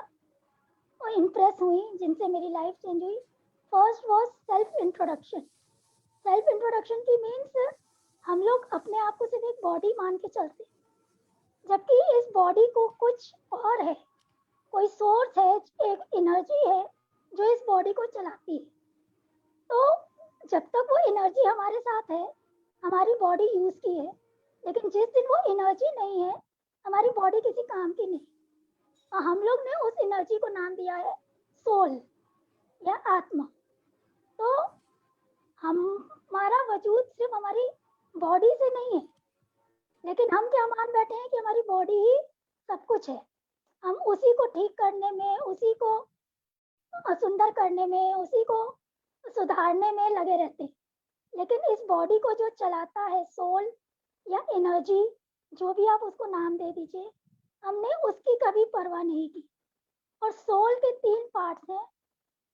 इम्प्रेस हुई, जिनसे मेरी लाइफ चेंज हुई. First was self introduction. Self introduction की मीन्स हम लोग अपने आप को सिर्फ एक बॉडी मान के चलते हैं, जबकि इस बॉडी को कुछ और है, कोई सोर्स है, एक एनर्जी है जो इस बॉडी को चलाती है. तो जब तक वो एनर्जी हमारे साथ है, हमारी बॉडी यूज की है, लेकिन जिस दिन वो एनर्जी नहीं है, हमारी बॉडी किसी काम की नहीं. और हम लोग ने उस एनर्जी को नाम दिया है सोल या आत्मा. तो हमारा वजूद सिर्फ हमारी बॉडी से नहीं है, लेकिन हम क्या मान बैठे हैं कि हमारी बॉडी ही सब कुछ है. हम उसी को ठीक करने में, उसी को सुंदर करने में, उसी को सुधारने में लगे रहते हैं. लेकिन इस बॉडी को जो चलाता है सोल, या एनर्जी, जो भी आप उसको नाम दे दीजिए, हमने उसकी कभी परवाह नहीं की। और सोल के 3 पार्ट्स हैं।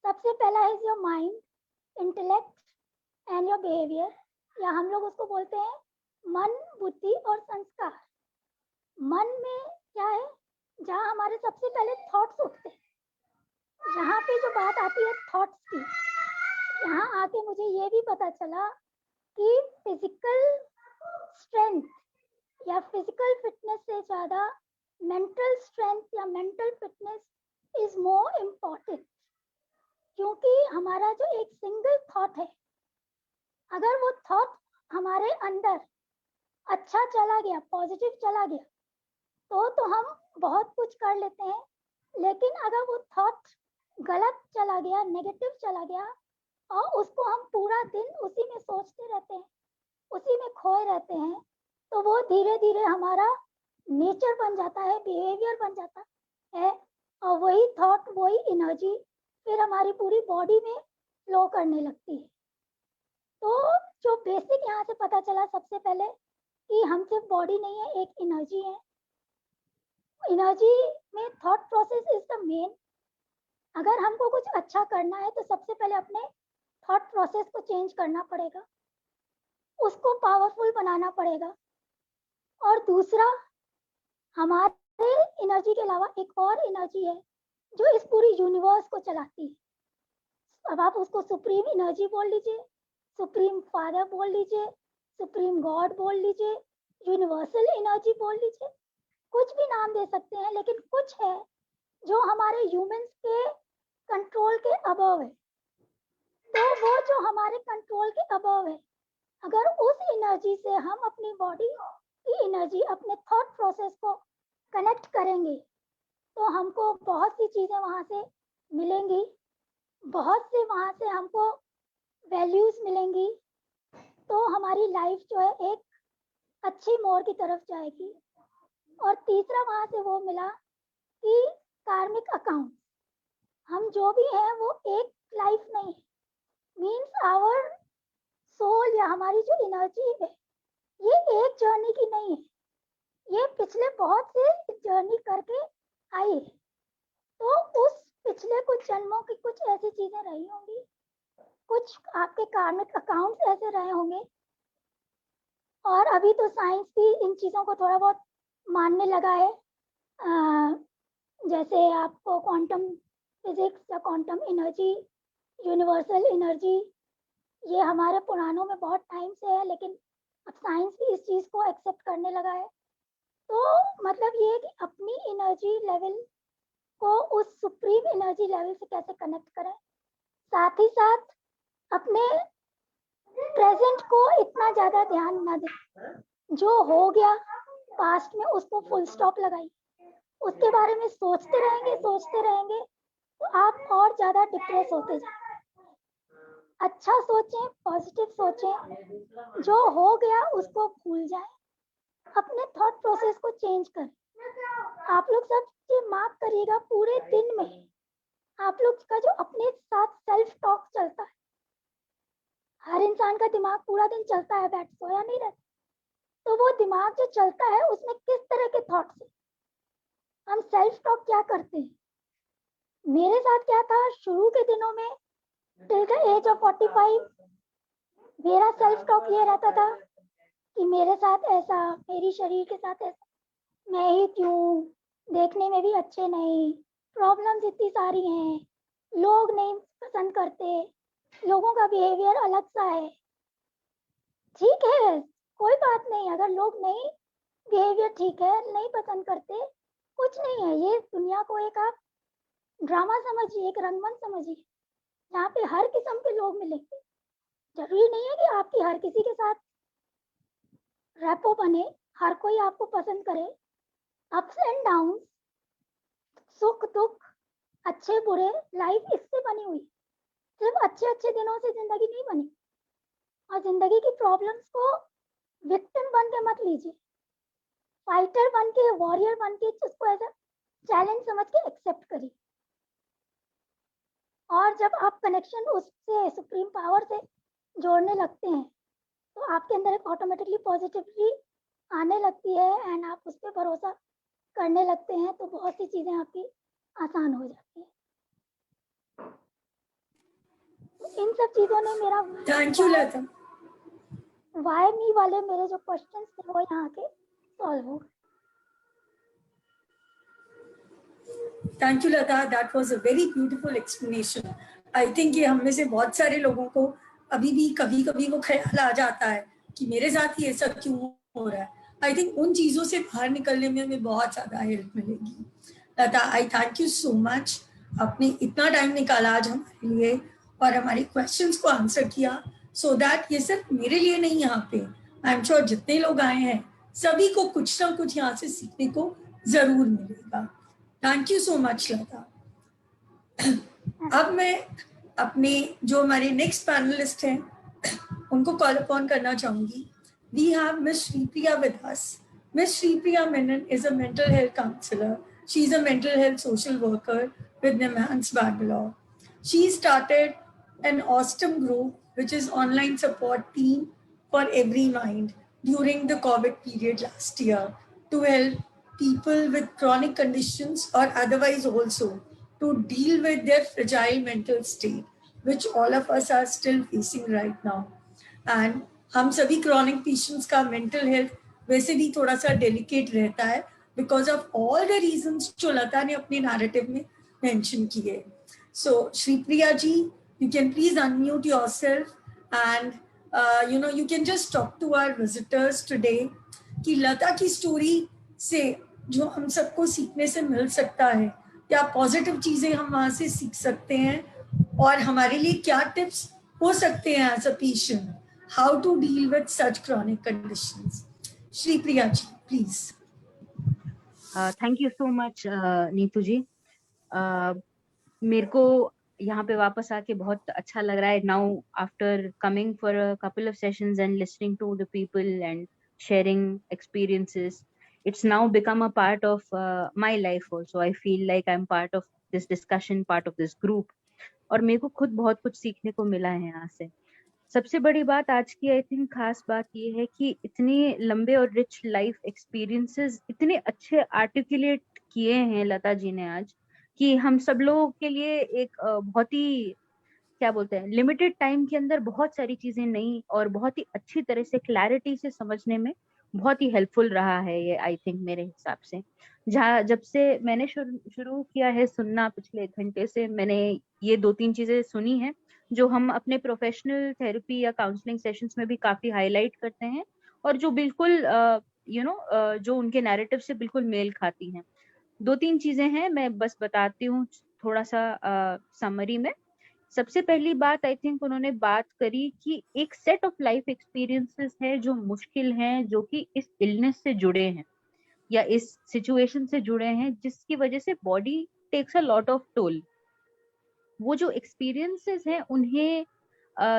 सबसे पहला है your mind, intellect and your behaviour, या हम लोग उसको बोलते हैं मन, बुद्धि और संस्कार। मन में क्या है? जहाँ हमारे सबसे पहले थॉट्स उठते हैं। यहाँ पे जो बात आती है थॉट्स की, यहाँ आके मुझे ये भी पता चला कि फिजिकल स्ट्रेंथ या फिजिकल फिटनेस से ज़्यादा मेंटल स्ट्रेंथ या mental fitness is more important. क्योंकि हमारा जो एक सिंगल थॉट है, अगर वो थॉट हमारे अंदर अच्छा चला गया, पॉजिटिव चला गया, तो हम बहुत कुछ कर लेते हैं। लेकिन अगर वो थॉट गलत चला गया, नेगेटिव चला गया, और उसको हम पूरा दिन उसी में सोचते रहते हैं, उसी में खोए रहते हैं, तो वो धीरे धीरे हमारा नेचर बन जाता है, बिहेवियर बन जाता है, और वही थॉट, वही एनर्जी फिर हमारी पूरी बॉडी में फ्लो करने लगती है। तो जो बेसिक यहाँ से पता चला सबसे पहले कि हम सिर्फ बॉडी नहीं है, एक एनर्जी है। एनर्जी में thought process is the main. अगर हमको कुछ अच्छा करना है तो सबसे पहले अपने थॉट प्रोसेस को चेंज करना पड़ेगा, उसको पावरफुल बनाना पड़ेगा। और दूसरा, हमारे एनर्जी के अलावा एक और एनर्जी है जो इस पूरी यूनिवर्स को चलाती है। अब आप उसको सुप्रीम एनर्जी बोल लीजिए, सुप्रीम फादर बोल लीजिए, सुप्रीम गॉड बोल लीजिए, यूनिवर्सल एनर्जी बोल लीजिए, कुछ भी नाम दे सकते हैं। लेकिन कुछ है जो हमारे ह्यूमंस के कंट्रोल के अबव है। तो वो जो हमारे कंट्रोल के अबव है, अगर उस एनर्जी से हम अपनी बॉडी की एनर्जी, अपने थॉट प्रोसेस को कनेक्ट करेंगे, तो हमको बहुत सी चीज़ें वहाँ से मिलेंगी, बहुत से वहाँ से हमको वैल्यूज मिलेंगी। तो हमारी लाइफ जो है एक अच्छी मोड़ की तरफ जाएगी। और तीसरा वहाँ से वो मिला कि कार्मिक अकाउंट, हम जो भी हैं वो एक लाइफ नहीं है। मीन्स आवर सोल या हमारी जो एनर्जी है, ये एक जर्नी की नहीं है, ये पिछले बहुत से जर्नी करके आई है। तो उस पिछले कुछ जन्मों की कुछ ऐसी चीजें रही होंगी, कुछ आपके कार्मिक अकाउंट्स ऐसे रहे होंगे। और अभी तो साइंस भी इन चीज़ों को थोड़ा बहुत मानने लगा है। जैसे आपको क्वांटम फिजिक्स या क्वांटम एनर्जी, यूनिवर्सल एनर्जी, ये हमारे पुराणों में बहुत टाइम से है, लेकिन अब साइंस भी इस चीज़ को एक्सेप्ट करने लगा है। तो मतलब ये है कि अपनी एनर्जी लेवल को उस सुप्रीम एनर्जी लेवल से कैसे कनेक्ट करें, साथ ही साथ अपने प्रेजेंट को इतना ज़्यादा ध्यान न दें। जो हो गया पास्ट में, उसको फुल स्टॉप लगाइए। उसके बारे में सोचते रहेंगे तो आप और ज़्यादा डिप्रेस होते जाएंगे। अच्छा सोचें, पॉजिटिव सोचें, जो हो गया उसको भूल जाएं, अपने थॉट प्रोसेस को चेंज करें। आप लोग सब ये मार्क करिएगा, पूरे दिन में आप लोग का जो अपने साथ सेल्फ टॉक चलता है, हर इंसान का दिमाग पूरा दिन चलता है, बैठ सोया नहीं रहता। तो वो दिमाग जो चलता है उसमें किस तरह के थॉट्स है, हम सेल्फ टॉक क्या करते हैं। मेरे साथ क्या था शुरू के दिनों में, टिल द एज ऑफ 45, मेरा सेल्फ टॉक ये रहता था कि मेरे साथ ऐसा, मेरी शरीर के साथ ऐसा, मैं ही क्यों, देखने में भी अच्छे नहीं, प्रॉब्लम्स इतनी सारी हैं, लोग नहीं पसंद करते, लोगों का बिहेवियर अलग सा है। ठीक है, कोई बात नहीं, अगर लोग नहीं, बिहेवियर ठीक है, नहीं पसंद करते, कुछ नहीं है। ये दुनिया को एक आप ड्रामा समझिए, एक रंगमंच समझिए, जहाँ पे हर किस्म के लोग मिलेंगे। जरूरी नहीं है कि आपकी हर किसी के साथ रैपो बने, हर कोई आपको पसंद करे। अप्स एंड डाउन, सुख दुख, अच्छे बुरे, लाइफ इससे बनी हुई। सिर्फ अच्छे अच्छे दिनों से जिंदगी नहीं बनी। और जिंदगी की प्रॉब्लम्स को विक्टिम बन के मत लीजिए, फाइटर बन के, वॉरियर बन के उसको एज चैलेंज समझ के एक्सेप्ट करिए। और जब आप कनेक्शन उससे, सुप्रीम पावर से जोड़ने लगते हैं, तो आपके अंदर एक ऑटोमेटिकली पॉजिटिविटी आने लगती है एंड आप उस पर भरोसा करने लगते हैं तो बहुत सी चीज़ें आपकी आसान हो जाती है। तो इन सब चीज़ों ने मेरा thank you Lata. Why me वाले मेरे जो क्वेश्चंस थे वो यहाँ के सॉल्व हो गए। Thank you Lata, that was a very beautiful explanation. I think ये हम में से बहुत सारे लोगों को अभी भी कभी कभी वो ख्याल आ जाता है कि मेरे साथ ही ऐसा क्यों हो रहा है। आई थिंक उन चीज़ों से बाहर निकलने में हमें बहुत ज़्यादा हेल्प मिलेगी। Lata, I thank you so much, आपने इतना टाइम निकाला आज हमारे लिए और हमारे क्वेश्चंस को आंसर किया, सो दैट ये सिर्फ मेरे लिए नहीं, यहाँ पे आई एम श्योर जितने लोग आए हैं सभी को कुछ ना कुछ यहाँ से सीखने को जरूर मिलेगा। थैंक यू सो मच लता। अब मैं अपने जो हमारे नेक्स्ट पैनलिस्ट हैं उनको कॉल अपॉन करना चाहूंगी। We have miss Sripriya with us. Miss Sripriya Menon is a mental health counselor. She is a mental health social worker with NIMHANS Bangalore. She started an awesome group which is online support team for every mind during the COVID period last year to help people with chronic conditions or otherwise also to deal with their fragile mental state, which all of us are still facing right now. And हम सभी chronic patients का mental health वैसे भी थोड़ा सा delicate रहता है because of all the reasons जो लता ने अपने नैरेटिव में मेंशन किए। So Shripriya ji, you can please unmute yourself and you can just talk to our visitors today कि लता की स्टोरी से जो हम सबको सीखने से मिल सकता है, क्या पॉजिटिव चीजें हम वहां से सीख सकते हैं और हमारे लिए क्या टिप्स हो सकते हैं as a patient, how to deal with such chronic conditions. Shri Priya ji, please. Thank you so much Neetu ji. मेरे को यहाँ पे वापस आके बहुत अच्छा लग रहा है now after coming for a couple of sessions and listening to the people and sharing experiences. It's now become a part of my life also. I feel like I'm part of this discussion, part of this group. और मेरे को खुद बहुत कुछ सीखने को मिला है यहाँ से। सबसे बड़ी बात आज की आई थिंक खास बात ये है कि इतने लंबे और रिच लाइफ एक्सपीरियंसेस इतने अच्छे आर्टिकुलेट किए हैं लता जी ने आज कि हम सब लोगों के लिए एक बहुत ही क्या बोलते हैं लिमिटेड टाइम के अंदर बहुत सारी चीजें नई और बहुत ही अच्छी तरह से क्लैरिटी से समझने में बहुत ही हेल्पफुल रहा है ये आई थिंक मेरे हिसाब से। जहाँ जब से मैंने शुरू किया है सुनना, पिछले 1 घंटे से मैंने ये 2-3 चीजें सुनी हैं जो हम अपने प्रोफेशनल थेरेपी या काउंसलिंग सेशंस में भी काफी हाईलाइट करते हैं और जो बिल्कुल जो उनके नैरेटिव से बिल्कुल मेल खाती हैं। 2-3 चीजें हैं, मैं बस बताती हूँ थोड़ा सा समरी में। सबसे पहली बात आई थिंक उन्होंने बात करी कि एक सेट ऑफ लाइफ एक्सपीरियंसेस है जो मुश्किल हैं, जो कि इस इलनेस से जुड़े हैं या इस सिचुएशन से जुड़े हैं जिसकी वजह से body takes a lot of toll. वो जो एक्सपीरियंसेस हैं उन्हें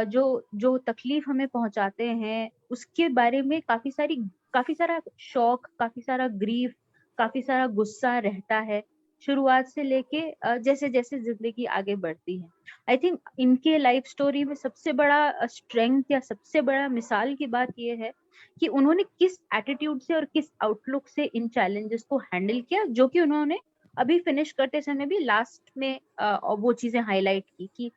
जो जो तकलीफ हमें पहुंचाते हैं उसके बारे में काफी सारा शौक, काफी सारा ग्रीफ, काफी सारा गुस्सा रहता है शुरुआत से लेके जैसे जैसे जिंदगी आगे बढ़ती है। आई थिंक इनके लाइफ स्टोरी में सबसे बड़ा स्ट्रेंथ या सबसे बड़ा मिसाल की बात यह है कि उन्होंने किस एटीट्यूड से और किस आउटलुक से इन चैलेंजेस को हैंडल किया, जो कि उन्होंने अभी फिनिश करते समय भी लास्ट में वो चीजें हाईलाइट की कि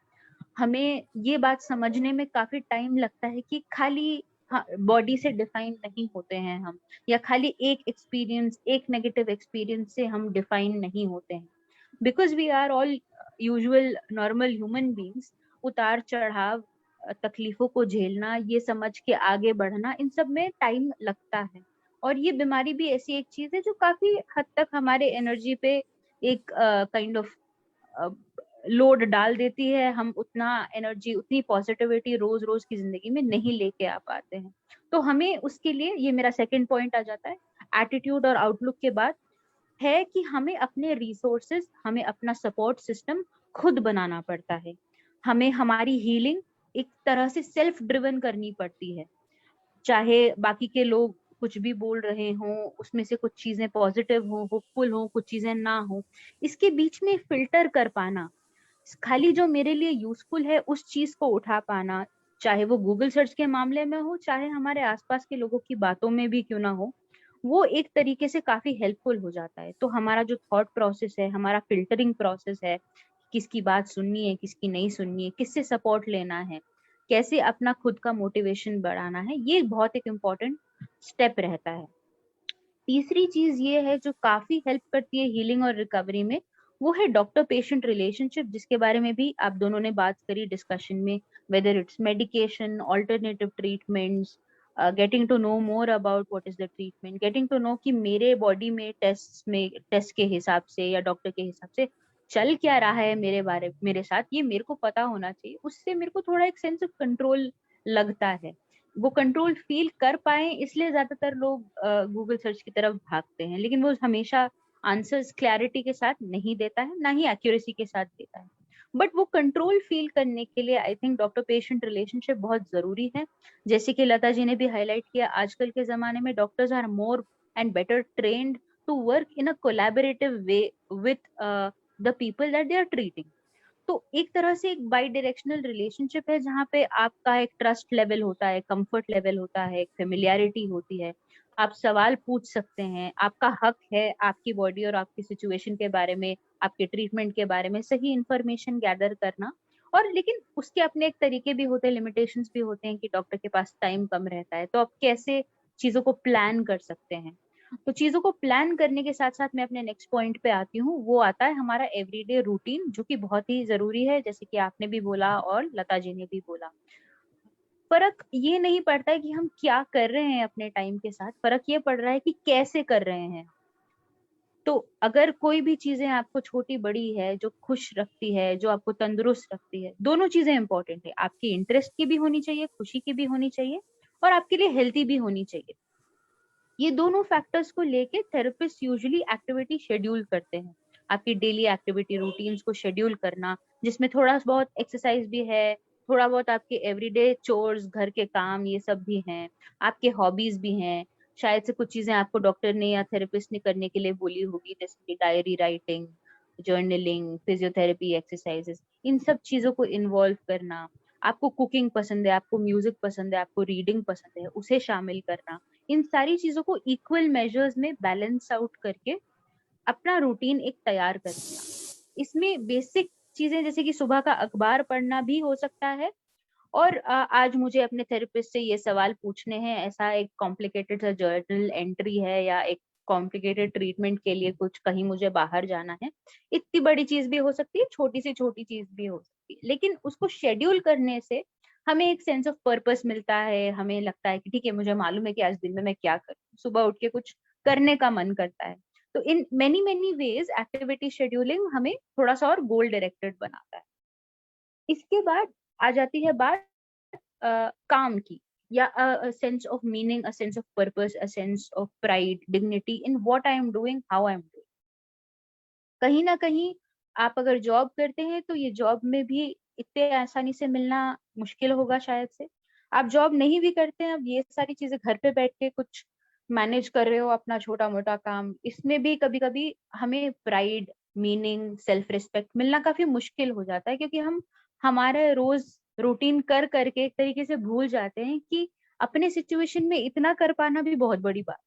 हमें ये बात समझने में काफी टाइम लगता है कि खाली बॉडी से डिफाइन नहीं होते हैं हम, या खाली एक एक्सपीरियंस, एक नेगेटिव एक्सपीरियंस से हम डिफाइन नहीं होते हैं। Because we are all usual normal human beings. उतार चढ़ाव, तकलीफों को झेलना, ये समझ के आगे बढ़ना, इन सब में टाइम लगता है। और ये बीमारी भी ऐसी एक चीज है जो काफी हद तक हमारे एनर्जी पे एक काइंड ऑफ लोड डाल देती है। हम उतना एनर्जी, उतनी पॉजिटिविटी रोज रोज की जिंदगी में नहीं लेके आ पाते हैं। तो हमें उसके लिए, ये मेरा सेकंड पॉइंट आ जाता है एटीट्यूड और आउटलुक के बाद, है कि हमें अपने रिसोर्सेज, हमें अपना सपोर्ट सिस्टम खुद बनाना पड़ता है। हमें हमारी हीलिंग एक तरह से सेल्फ ड्रिवन करनी पड़ती है। चाहे बाकी के लोग कुछ भी बोल रहे हों, उसमें से कुछ चीजें पॉजिटिव हो, होपफुल हो, कुछ चीजें ना हो, इसके बीच में फिल्टर कर पाना, खाली जो मेरे लिए यूजफुल है उस चीज को उठा पाना, चाहे वो गूगल सर्च के मामले में हो, चाहे हमारे आसपास के लोगों की बातों में भी क्यों ना हो, वो एक तरीके से काफी हेल्पफुल हो जाता है। तो हमारा जो थॉट प्रोसेस है, हमारा फिल्टरिंग प्रोसेस है, किसकी बात सुननी है, किसकी नहीं सुननी है, किससे सपोर्ट लेना है, कैसे अपना खुद का मोटिवेशन बढ़ाना है, ये बहुत एक इम्पोर्टेंट स्टेप रहता है। तीसरी चीज ये है जो काफी हेल्प करती है हीलिंग और रिकवरी में, वो है डॉक्टर पेशेंट रिलेशनशिप, जिसके बारे में भी आप दोनों ने बात करी डिस्कशन में, whether it's medication, alternative treatments, getting to know more about what is the treatment, getting to know कि मेरे बॉडी में टेस्ट के हिसाब से या डॉक्टर के हिसाब से चल क्या रहा है मेरे साथ, ये मेरे को पता होना चाहिए। उससे मेरे को थोड़ा एक सेंस ऑफ कंट्रोल लगता है, वो कंट्रोल फील कर पाए, इसलिए ज्यादातर लोग गूगल सर्च की तरफ भागते हैं, लेकिन वो हमेशा आंसर्स क्लैरिटी के साथ नहीं देता है, ना ही एक्यूरेसी के साथ देता है। बट वो कंट्रोल फील करने के लिए I think doctor patient relationship बहुत जरूरी है। जैसे कि लता जी ने भी हाईलाइट किया, आजकल के जमाने में doctors are more and better trained to work in a collaborative way with the people that they are treating. तो एक तरह से एक बाई डायरेक्शनल रिलेशनशिप है, जहाँ पे आपका एक ट्रस्ट लेवल होता है, कंफर्ट लेवल होता है, एक फेमिलियरिटी होती है, आप सवाल पूछ सकते हैं, आपका हक है आपकी बॉडी और आपकी सिचुएशन के बारे में, आपके ट्रीटमेंट के बारे में सही इंफॉर्मेशन गैदर करना। और लेकिन उसके अपने एक तरीके भी होते हैं, लिमिटेशंस भी होते हैं कि डॉक्टर के पास टाइम कम रहता है, तो आप कैसे चीजों को प्लान कर सकते हैं। तो चीजों को प्लान करने के साथ साथ मैं अपने नेक्स्ट पॉइंट पे आती हूँ, वो आता है हमारा एवरीडे रूटीन, जो कि बहुत ही जरूरी है, जैसे कि आपने भी बोला और लता जी ने भी बोला। फर्क ये नहीं पड़ता है कि हम क्या कर रहे हैं अपने टाइम के साथ, फर्क ये पड़ रहा है कि कैसे कर रहे हैं। तो अगर कोई भी चीजें आपको छोटी बड़ी है, जो खुश रखती है, जो आपको तंदुरुस्त रखती है, दोनों चीजें इंपॉर्टेंट है, आपकी इंटरेस्ट की भी होनी चाहिए, खुशी की भी होनी चाहिए, और आपके लिए हेल्थी भी होनी चाहिए। ये दोनों फैक्टर्स को लेके थेरेपिस्ट यूजुअली एक्टिविटी शेड्यूल करते हैं। आपकी डेली एक्टिविटी रूटीन्स को शेड्यूल करना, जिसमें थोड़ा बहुत एक्सरसाइज भी है, थोड़ा बहुत आपके एवरीडे चोर्स, घर के काम, ये सब भी हैं, आपके हॉबीज भी हैं, शायद से कुछ चीजें आपको डॉक्टर ने या थेरेपिस्ट ने करने के लिए बोली होगी, जैसे कि diary writing, journaling, physiotherapy exercises, इन सब चीजों को इन्वॉल्व करना। आपको कुकिंग पसंद है, आपको म्यूजिक पसंद है, आपको रीडिंग पसंद है, उसे शामिल करना। इन सारी चीजों को इक्वल मेजर्स में बैलेंस आउट करके अपना रूटीन एक तैयार कर लिया। इसमें बेसिक चीजें जैसे कि सुबह का अखबार पढ़ना भी हो सकता है, और आज मुझे अपने थेरेपिस्ट से ये सवाल पूछने हैं, ऐसा एक कॉम्प्लिकेटेड सा जर्नल एंट्री है, या एक कॉम्प्लिकेटेड ट्रीटमेंट के लिए कुछ कहीं मुझे बाहर जाना है। इतनी बड़ी चीज भी हो सकती है, छोटी से छोटी चीज भी हो सकती है, लेकिन उसको शेड्यूल करने से हमें एक सेंस ऑफ पर्पस मिलता है, हमें लगता है कि ठीक है, मुझे मालूम है कि आज दिन में मैं क्या करूँ, सुबह उठ के कुछ करने का मन करता है। तो in many many ways activity scheduling हमें थोड़ा सा और गोल डायरेक्टेड बनाता है। इसके बाद आ जाती है बात काम की, या sense of meaning, a sense of purpose, a sense of pride, dignity in what I am doing, how I am doing. कहीं ना कहीं आप अगर जॉब करते हैं तो ये जॉब में भी इतने आसानी से मिलना मुश्किल होगा शायद से। आप जॉब नहीं भी करते हैं, अब ये सारी चीजें घर पे बैठ के कुछ मैनेज कर रहे हो अपना छोटा मोटा काम, इसमें भी कभी कभी हमें प्राइड, मीनिंग, सेल्फ रिस्पेक्ट मिलना काफी मुश्किल हो जाता है, क्योंकि हम हमारे रोज रूटीन कर करके एक तरीके से भूल जाते हैं कि अपने सिचुएशन में इतना कर पाना भी बहुत बड़ी बात।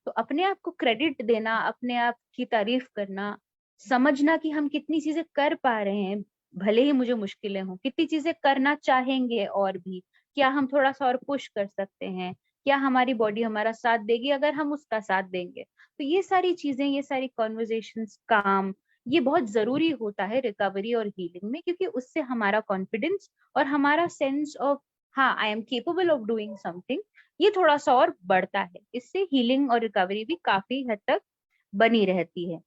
तो अपने आप को क्रेडिट देना, अपने आप की तारीफ करना, समझना कि हम कितनी चीजें कर पा रहे हैं, भले ही मुझे मुश्किलें हों, कितनी चीजें करना चाहेंगे और भी, क्या हम थोड़ा सा और पुश कर सकते हैं, क्या हमारी बॉडी हमारा साथ देगी अगर हम उसका साथ देंगे। तो ये सारी चीजें, ये सारी कॉन्वर्जेशंस, काम, ये बहुत जरूरी होता है रिकवरी और हीलिंग में, क्योंकि उससे हमारा कॉन्फिडेंस और हमारा सेंस ऑफ हाँ I am capable of doing something, ये थोड़ा सा और बढ़ता है। इससे हीलिंग और रिकवरी भी काफी हद तक बनी रहती है।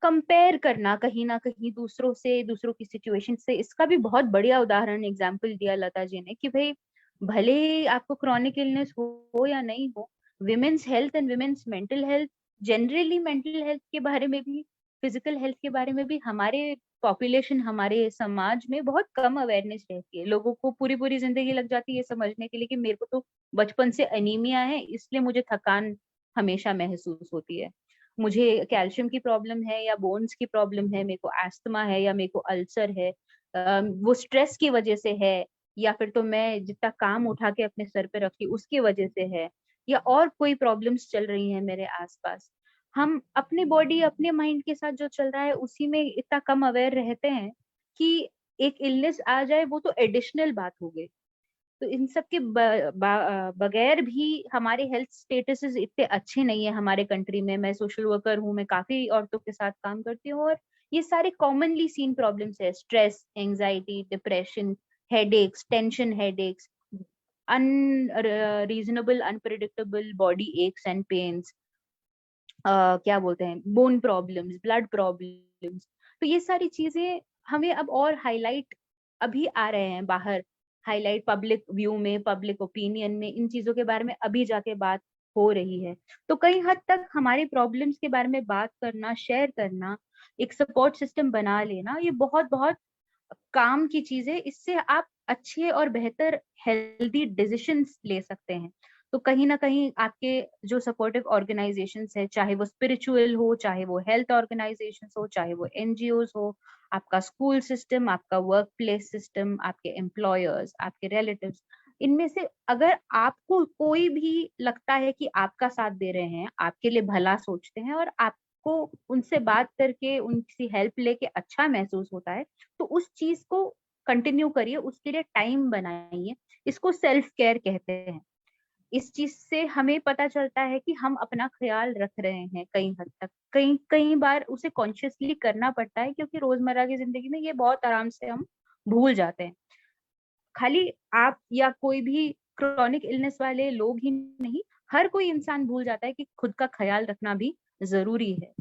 कंपेयर करना कहीं ना कहीं दूसरों से, दूसरों की सिचुएशन से, इसका भी बहुत बढ़िया उदाहरण एग्जाम्पल दिया लता जी ने, कि भाई भले ही आपको क्रॉनिक इलनेस हो या नहीं हो, women's health and women's mental health, generally mental health के बारे में भी, फिजिकल हेल्थ के बारे में भी हमारे पॉपुलेशन, हमारे समाज में बहुत कम अवेयरनेस रहती है। लोगों को पूरी पूरी जिंदगी लग जाती है ये समझने के लिए कि मेरे को तो बचपन से अनीमिया है, इसलिए मुझे थकान हमेशा महसूस होती है, मुझे कैल्शियम की प्रॉब्लम है या बोन्स की प्रॉब्लम है, मेरे को एस्थमा है या मेरे को अल्सर है, वो स्ट्रेस की वजह से है, या फिर तो मैं जितना काम उठा के अपने सर पे रखी उसकी वजह से है, या और कोई प्रॉब्लम्स चल रही हैं मेरे आसपास, हम अपने बॉडी अपने माइंड के साथ जो चल रहा है उसी में इतना कम अवेयर रहते हैं कि एक इलनेस आ जाए वो तो एडिशनल बात हो गई। तो इन सब के बगैर भी हमारे हेल्थ स्टेटसेस इतने अच्छे नहीं है हमारे कंट्री में। मैं सोशल वर्कर हूँ, मैं काफी औरतों के साथ काम करती हूँ, और ये सारे कॉमनली सीन प्रॉब्लम्स है, stress, anxiety, depression, headaches, tension headaches, unreasonable unpredictable body aches and pains, क्या बोलते हैं, बोन प्रॉब्लम्स, ब्लड प्रॉब्लम्स। तो ये सारी चीजें हमें अब और हाईलाइट अभी आ रहे हैं बाहर, हाईलाइट पब्लिक व्यू में, पब्लिक ओपिनियन में, इन चीजों के बारे में अभी जाके बात हो रही है। तो कई हद तक हमारे प्रॉब्लम्स के बारे में बात करना, शेयर करना, एक सपोर्ट सिस्टम बना लेना, ये बहुत बहुत काम की चीज है। इससे आप अच्छे और बेहतर हेल्दी डिसीजंस ले सकते हैं। तो कहीं ना कहीं आपके जो सपोर्टिव ऑर्गेनाइजेशंस है, चाहे वो स्पिरिचुअल हो, चाहे वो हेल्थ ऑर्गेनाइजेशंस हो, चाहे वो एनजीओज हो, आपका स्कूल सिस्टम, आपका वर्क प्लेस सिस्टम, आपके एम्प्लॉयर्स, आपके रिलेटिव्स, इनमें से अगर आपको कोई भी लगता है कि आपका साथ दे रहे हैं, आपके लिए भला सोचते हैं, और आपको उनसे बात करके, उनकी हेल्प लेके अच्छा महसूस होता है, तो उस चीज को कंटिन्यू करिए, उसके लिए टाइम बनाइए। इसको सेल्फ केयर कहते हैं। इस चीज से हमें पता चलता है कि हम अपना ख्याल रख रहे हैं कई हद तक। कई कई बार उसे कॉन्शियसली करना पड़ता है, क्योंकि रोजमर्रा की जिंदगी में ये बहुत आराम से हम भूल जाते हैं। खाली आप या कोई भी क्रॉनिक इलनेस वाले लोग ही नहीं, हर कोई इंसान भूल जाता है कि खुद का ख्याल रखना भी जरूरी है।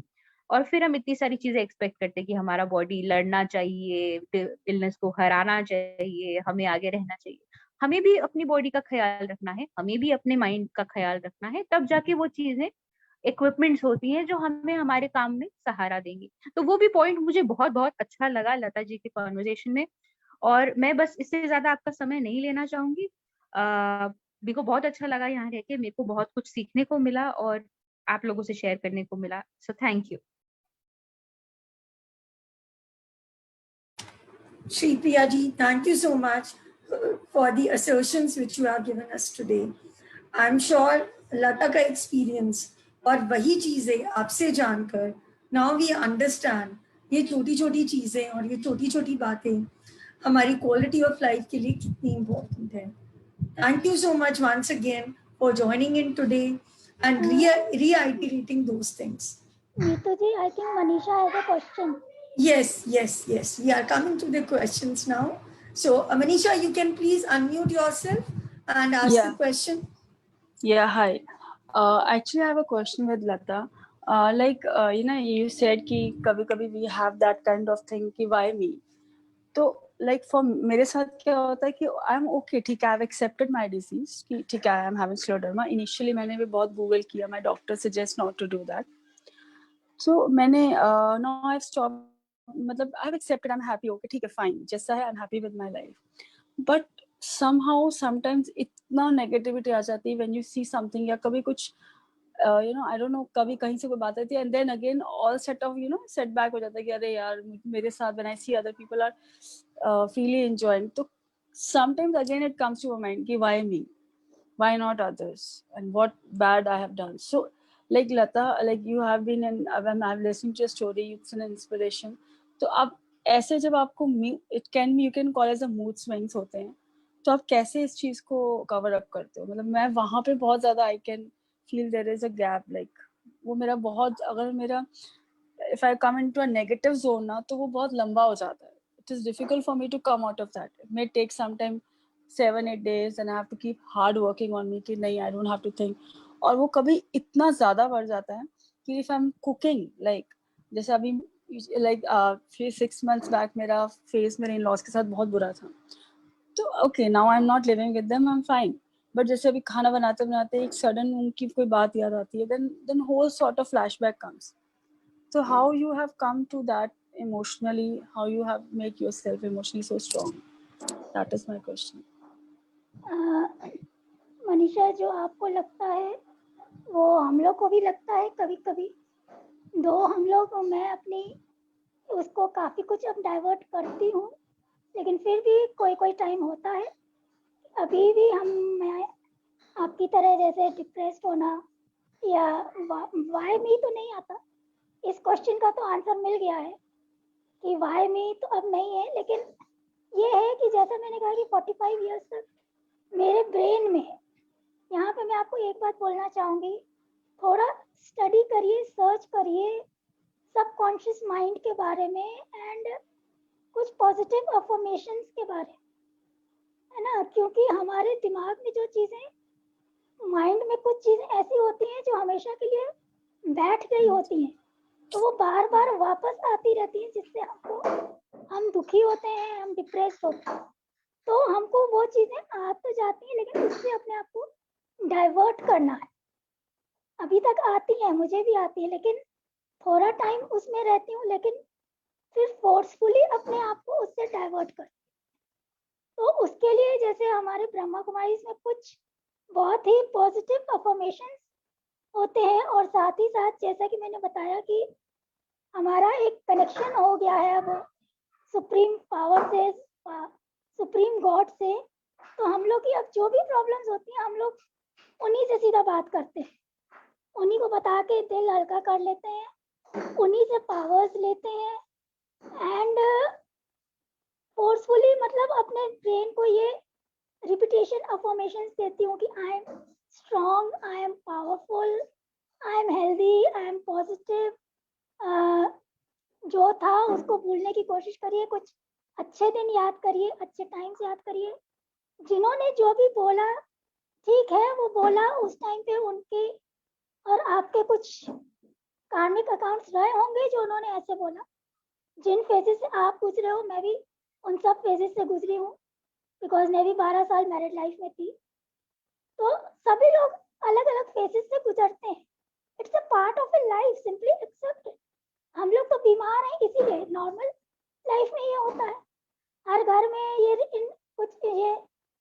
और फिर हम इतनी सारी चीजें एक्सपेक्ट करते हैं कि हमारा बॉडी लड़ना चाहिए, इलनेस को हराना चाहिए, हमें आगे रहना चाहिए। हमें भी अपनी बॉडी का ख्याल रखना है, हमें भी अपने माइंड का ख्याल रखना है, तब जाके वो चीजें, इक्विपमेंट्स होती हैं जो हमें हमारे काम में सहारा देंगी। तो वो भी पॉइंट मुझे बहुत बहुत अच्छा लगा लता जी के कॉन्वर्जेशन में। और मैं बस इससे ज्यादा आपका समय नहीं लेना चाहूंगी। मेरे को बहुत अच्छा लगा यहाँ रह के, मेरे को बहुत कुछ सीखने को मिला और आप लोगों से शेयर करने को मिला। So thank you. Shri Priya ji, thank you so much for the assertions which you have given us today. I'm sure लता का experience और वही चीजें आपसे जानकर now we understand ये छोटी छोटी चीजें और ये छोटी छोटी बातें हमारी quality of life के लिए कितनी important है। Thank you so much once again for joining in today and reiterating those things. Neetu ji, I think Manisha has a question. Yes. We are coming to the questions now. So, Manisha, you can please unmute yourself and ask the question. Yeah, hi. Actually, I have a question with Lata. You said कि कभी-कभी we have that kind of thing कि why me? तो like for मेरे साथ क्या होता है कि I'm okay, ठीक है, I've accepted my disease कि ठीक है, I'm having scleroderma. Initially मैंने भी बहुत Google किया, my doctor suggests not to do that. So मैंने now I've stopped, मतलब I've accepted, I'm happy, okay, ठीक है, fine, जैसा है, I'm happy with my life. But somehow sometimes इतना negativity आ जाती है when you see something, या कभी कुछ I don't know, कभी कहीं से कोई बात आती है and then again all set of setback हो जाता है कि अरे यार मेरे साथ when I see other people are freely enjoying, तो sometimes again it comes to my mind कि why me, why not others, and what bad I have done. So like Lata, like you have been in, when I'm listening to your story, it's an inspiration. तो आप ऐसे जब आपको it can be, you can call as a mood swings होते हैं, तो आप कैसे इस चीज को कवर अप करते हो? मतलब मैं वहां पे बहुत ज्यादा I can feel there is a gap, like वो मेरा बहुत, अगर मेरा if I come into a negative zone ना, तो वो बहुत लंबा हो जाता है. It is difficult for me to come out of that. It may take some time, 7-8 days, and I have to keep hard working on me कि नहीं, I don't have to think. और वो कभी इतना ज्यादा बढ़ जाता है कि if I'm cooking, like जैसे अभी like 6 months back मेरा फेस मेरे in-laws के साथ बहुत बुरा था, तो okay, now I'm not living with them, I'm fine. But जैसे अभी खाना बनाते बनाते एक सडन उनकी कोई बात याद आती है, then whole sort of flashback comes. So how you have come to that emotionally, how you have make yourself emotionally so strong? That is my question. Manisha, जो आपको लगता है वो हम लोग को भी लगता है कभी कभी, दो हम लोग, मैं अपनी उसको काफी कुछ अब डाइवर्ट करती हूँ, लेकिन फिर भी कोई कोई टाइम होता है, अभी भी आपकी तरह जैसे डिप्रेस्ड होना या वाई मी तो नहीं आता। इस क्वेश्चन का तो आंसर मिल गया है कि वाई मी तो अब नहीं है, लेकिन ये है कि जैसा मैंने कहा कि 45 इयर्स तक मेरे ब्रेन में है। यहाँ पे मैं आपको एक बात बोलना चाहूँगी, थोड़ा स्टडी करिए, सर्च करिए सबकॉन्शियस माइंड के बारे में एंड कुछ पॉजिटिव अफर्मेशंस के बारे में, है ना, क्योंकि हमारे दिमाग में जो चीज़ें, माइंड में कुछ चीज़ें ऐसी होती हैं जो हमेशा के लिए बैठ गई होती हैं, तो वो बार बार वापस आती रहती हैं, जिससे हम दुखी होते हैं, हम डिप्रेस होते हैं। तो हमको वो चीज़ें आ तो जाती हैं, लेकिन उससे अपने आप को डाइवर्ट करना है। अभी तक आती है, मुझे भी आती है, लेकिन थोड़ा टाइम उसमें रहती हूँ, लेकिन फिर फोर्सफुली अपने आप को उससे डाइवर्ट कर। तो उसके लिए जैसे हमारे ब्रह्मा कुमारी में कुछ बहुत ही पॉजिटिव अफर्मेशंस होते हैं, और साथ ही साथ जैसा कि मैंने बताया कि हमारा एक कनेक्शन हो गया है अब सुप्रीम पावर से, सुप्रीम गॉड से। तो हम लोग की अब जो भी प्रॉब्लम्स होती हैं, हम लोग उन्हीं से सीधा बात करते हैं, उन्हीं को बता के दिल हल्का कर लेते हैं, उन्हीं से पावर्स लेते हैं एंड फोर्सफुली मतलब अपने ब्रेन को ये रिपीटेशन अफर्मेशंस देती हूँ कि I am strong, I am powerful, I am healthy, I am positive. जो था उसको भूलने की कोशिश करिए, कुछ अच्छे दिन याद करिए, अच्छे टाइम्स याद करिए। जिन्होंने जो भी बोला ठीक है, वो बोला उस टाइम पे, उनके और आपके कुछ कार्मिक अकाउंट्स रहे होंगे जो उन्होंने ऐसे बोला। जिन फेजेस से आप गुजरे हो, मैं भी उन सब फेजेस से गुजरी हूँ, बिकॉज मैं भी 12 साल मैरिड लाइफ में थी। तो सभी लोग अलग अलग फेजेस से गुजरते हैं, it's a part of a life, simply accept. हम लोग तो बीमार हैं, इसीलिए नॉर्मल लाइफ में ये होता है। हर घर में ये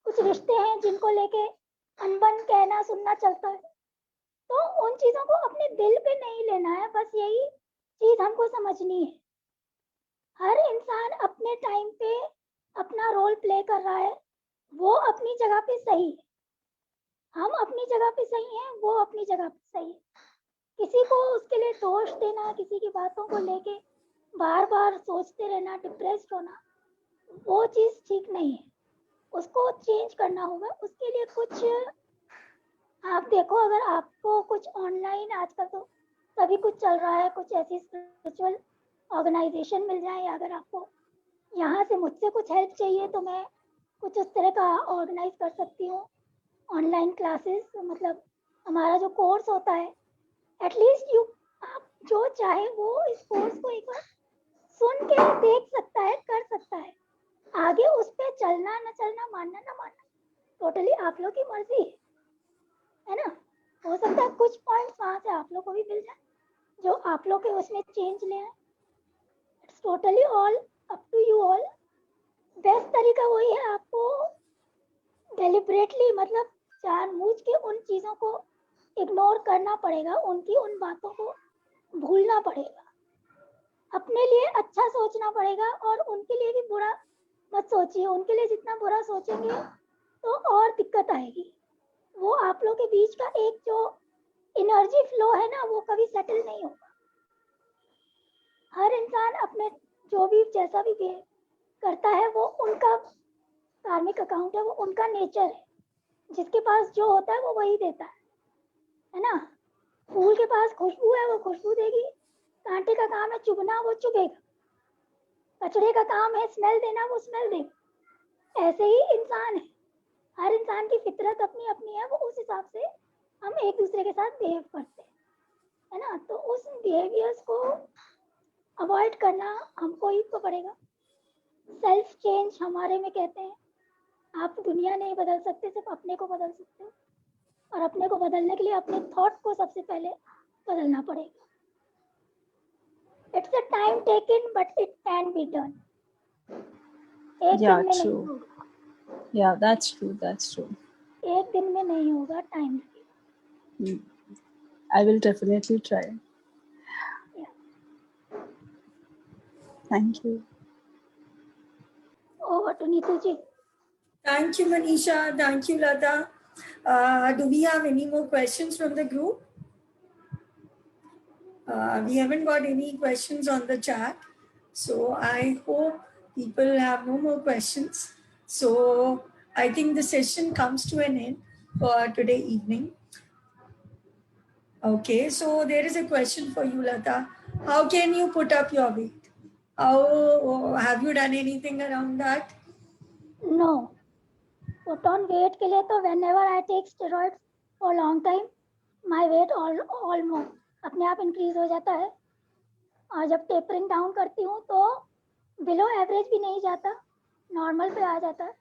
कुछ रिश्ते हैं जिनको लेके अनबन कहना सुनना चलता है। तो उन चीजों को अपने दिल पे नहीं लेना है, बस यही चीज हमको समझनी है। हर इंसान अपने टाइम पे अपना रोल प्ले कर रहा है, वो अपनी जगह पे सही है, हम अपनी जगह पे सही हैं, वो अपनी जगह पे सही है। किसी को उसके लिए दोष देना, किसी की बातों को लेके बार बार सोचते रहना, डिप्रेस्ड होना, वो चीज ठीक नहीं है, उसको चेंज करना होगा। उसके लिए कुछ आप देखो, अगर आपको कुछ ऑनलाइन आजकल तो सभी कुछ चल रहा है, कुछ ऐसी स्पिरिचुअल ऑर्गेनाइजेशन मिल जाए, या अगर आपको यहाँ से मुझसे कुछ हेल्प चाहिए तो मैं कुछ उस तरह का ऑर्गेनाइज कर सकती हूँ। ऑनलाइन क्लासेस, मतलब हमारा जो कोर्स होता है, एटलीस्ट आप जो चाहे वो इस कोर्स को एक बार सुन के देख सकता है, कर सकता है। आगे उस पर चलना न चलना, मानना न मानना, टोटली आप लोग की मर्जी है ना। हो सकता है कुछ पॉइंट्स वहाँ से आप लोग को भी मिल जाए जो आप लोग के उसमें चेंज ले आए। It's totally all up to you all. Best तरीका वही है, आपको डेलिबरेटली मतलब जानबूझ के उन चीज़ों को इग्नोर करना पड़ेगा, उनकी उन बातों को भूलना पड़ेगा, अपने लिए अच्छा सोचना पड़ेगा, और उनके लिए भी बुरा मत सोचिए। उनके लिए जितना बुरा सोचेंगे तो और दिक्कत आएगी। वो आप लोग के बीच का एक जो एनर्जी फ्लो है ना, वो कभी सेटल नहीं होगा। हर इंसान अपने जो भी जैसा भी बिहेव करता है, वो उनका कार्मिक अकाउंट है, वो उनका नेचर है। जिसके पास जो होता है वो वही देता है ना। फूल के पास खुशबू है, वो खुशबू देगी। कांटे का काम है चुभना, वो चुभेगा। कचड़े का काम है स्मेल देना, वो स्मेल देगा। ऐसे ही इंसान है, हर इंसान की फितरत अपनी अपनी है, वो उस हिसाब से हम एक दूसरे के साथ बिहेव करते हैं, है ना। तो उस बिहेवियर्स को अवॉइड करना हमको ही तो पड़ेगा। सेल्फ चेंज हमारे में कहते हैं, आप दुनिया नहीं बदल सकते, सिर्फ अपने को बदल सकते हो, और अपने को बदलने के लिए अपने थॉट को सबसे पहले बदलना पड़ेगा। It's a time taken but it can be done. एक Yeah, दिन में नहीं true. होगा, Yeah, that's true. That's true. एक दिन में नहीं होगा, टाइम लगेगा। I will definitely try. Thank you. Over to Neetu ji. Thank you, Manisha. Thank you, Lata. Do we have any more questions from the group? We haven't got any questions on the chat. So I hope people have no more questions. So I think the session comes to an end for today evening. Okay, so there is a question for you, Lata. How can you put up your weight? How have you done anything around that? No. Put on weight के लिए तो whenever I take steroids for a long time, my weight almost अपने आप increase हो जाता है. और जब tapering down करती हूँ तो below average भी नहीं जाता, normal पे आ जाता है.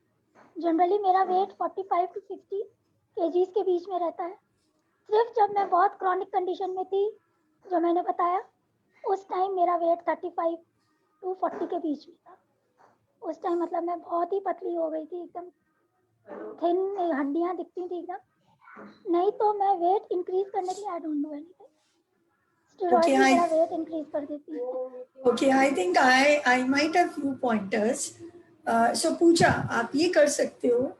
Generally मेरा weight 45 to 60 kgs के बीच में रहता है. सिर्फ जब मैं बहुत chronic condition में थी, जो मैंने बताया, उस टाइम मेरा weight 35 to 40 के बीच में था. उस टाइम मतलब मैं बहुत ही पतली हो गई थी, एकदम थिन, हड्डियां दिखती थी एकदम. नहीं तो मैं वेट इंक्रीज करने के लिए I don't do anything. Steroid भी मेरा वेट इंक्रीज कर देती है. Okay, I think I might have few pointers. So पूजा, आप ये कर सकते हो.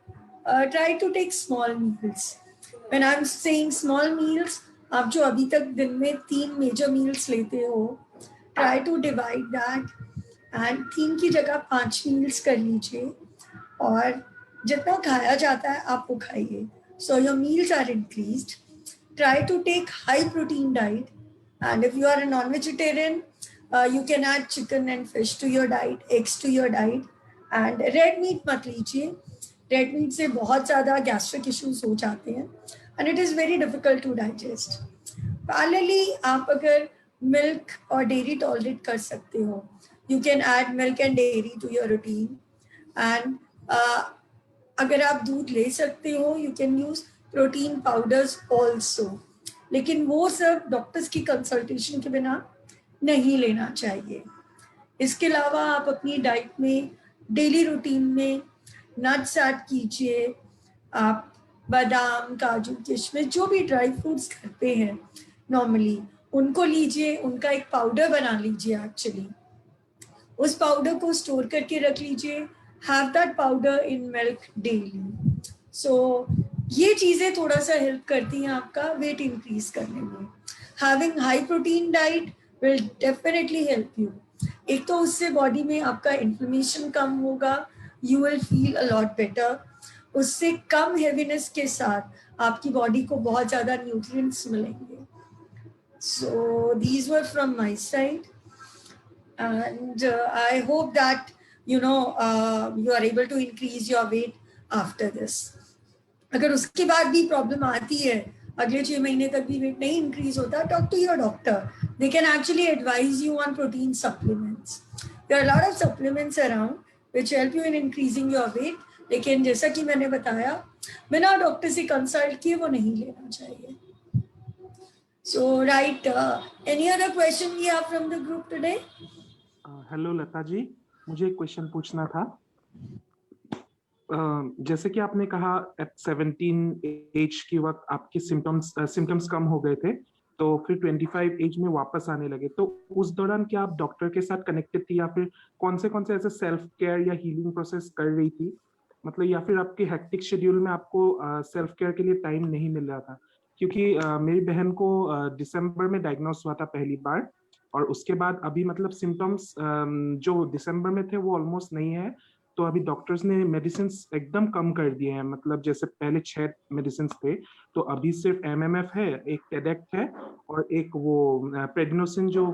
Try to take small meals. When I'm saying small meals, आप जो अभी तक दिन में 3 major meals लेते हो, try to divide that and 3 की जगह 5 meals कर लीजिए. और जितना खाया जाता है आप वो खाइए. So your meals are increased. Try to take high protein diet, and if you are a non-vegetarian, you can add chicken and fish to your diet, eggs to your diet, and red meat मत लीजिए. Red meat से बहुत ज़्यादा gastric issues हो जाते हैं, and it is very difficult to digest. Parallelly, आप अगर milk और dairy tolerate कर सकते हो, you can add milk and dairy to your routine. And अगर आप दूध ले सकते हो, you can use protein powders also. लेकिन वो सब डॉक्टर्स की कंसल्टेशन के बिना नहीं लेना चाहिए. इसके अलावा आप अपनी डाइट में, डेली रूटीन में नट्स ऐड कीजिए. आप बादाम, काजू, किशमिश, जो भी ड्राई फ्रूट्स खाते हैं नॉर्मली, उनको लीजिए. उनका एक पाउडर बना लीजिए. एक्चुअली उस पाउडर को स्टोर करके रख लीजिए. Have that powder in milk daily. So ये चीज़ें थोड़ा सा हेल्प करती हैं आपका वेट इंक्रीज करने में. Having high protein diet will definitely help you. एक तो उससे बॉडी में आपका इन्फ्लेमेशन कम होगा, you will feel a lot better. उससे कम हेवीनेस के साथ आपकी बॉडी को बहुत ज़्यादा न्यूट्रिएंट्स मिलेंगे. So these were from my side. And I hope that you are able to increase your weight after this. अगर उसके बाद भी प्रॉब्लम आती है, अगले 6 महीने तक भी वेट नहीं इंक्रीज होता, talk to your doctor. They can actually advise you on protein supplements. There are a lot of supplements around which help you in increasing your weight. लेकिन जैसा कि मैंने बताया, बिना डॉक्टर से कंसल्ट किए वो नहीं लेना चाहिए. So right, any other question we have from the group today? Hello Lata ji, मुझे एक क्वेश्चन पूछना था. जैसे कि आपने कहा एट 17 एज के वक्त आपके सिम्टम्स कम हो गए थे, तो फिर 25 एज में वापस आने लगे. तो उस दौरान क्या आप डॉक्टर के साथ कनेक्टेड थी, या फिर कौन से ऐसे सेल्फ केयर या हीलिंग प्रोसेस कर रही थी, मतलब, या फिर आपके हेक्टिक शेड्यूल में आपको सेल्फ केयर के लिए टाइम नहीं मिल रहा था? क्योंकि मेरी बहन को दिसंबर में डायग्नोस हुआ था पहली बार, और उसके बाद अभी मतलब सिम्टम्स जो दिसंबर में थे वो ऑलमोस्ट नहीं है. तो अभी डॉक्टर्स ने मेडिसिन एकदम कम कर दिए हैं, मतलब जैसे पहले 6 मेडिसिन थे, तो अभी सिर्फ एमएमएफ है, एक टेडेक्ट है, और एक वो प्रेडनोसिन जो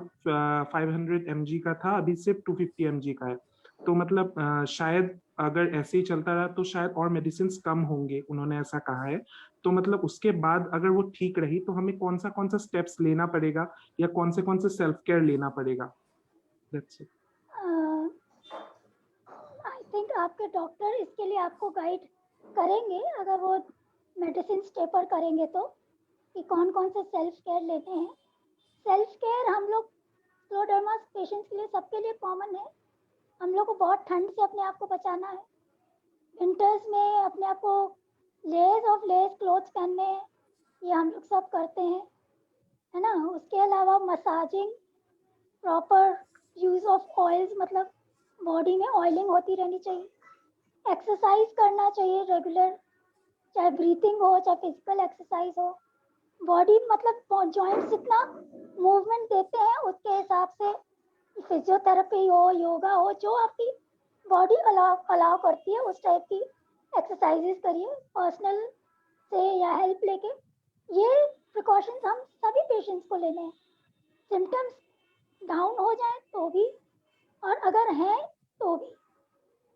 500 mg का था, अभी सिर्फ 250 mg का है. तो मतलब शायद अगर ऐसे ही चलता रहा तो शायद और मेडिसिन कम होंगे, उन्होंने ऐसा कहा है. तो मतलब उसके बाद अगर वो ठीक रही तो हमें कौन सा स्टेप्स लेना पड़ेगा, या कौन से सेल्फ केयर लेना पड़ेगा? That's it. आई थिंक आपके डॉक्टर इसके लिए आपको गाइड करेंगे, अगर वो मेडिसिन टेपर करेंगे तो, कि कौन कौन से सेल्फ केयर लेते हैं. सेल्फ केयर हम लोग स्क्लेरोडर्मा पेशेंट्स के लिए, सबके लिए कॉमन है. हम लोग को बहुत ठंड से अपने आप को बचाना है. विंटर्स में अपने आप को लेयर्स ऑफ लेयर्स क्लोथ्स पहनने हैं, ये हम लोग सब करते हैं, है ना. उसके अलावा massaging, proper use of oils, मतलब बॉडी में ऑयलिंग होती रहनी चाहिए. एक्सरसाइज करना चाहिए रेगुलर. चाहे ब्रीथिंग हो, चाहे फिजिकल एक्सरसाइज हो, बॉडी मतलब जॉइंट्स जितना मूवमेंट देते हैं उसके हिसाब से फिजियोथेरेपी हो, योगा हो, जो आपकी बॉडी अलाउ करती है उस टाइप की एक्सरसाइजेस करिए पर्सनल से या हेल्प लेके। ये प्रिकॉशंस हम सभी पेशेंट्स को लेने हैं। सिम्टम्स डाउन हो जाए तो भी और अगर हैं तो भी।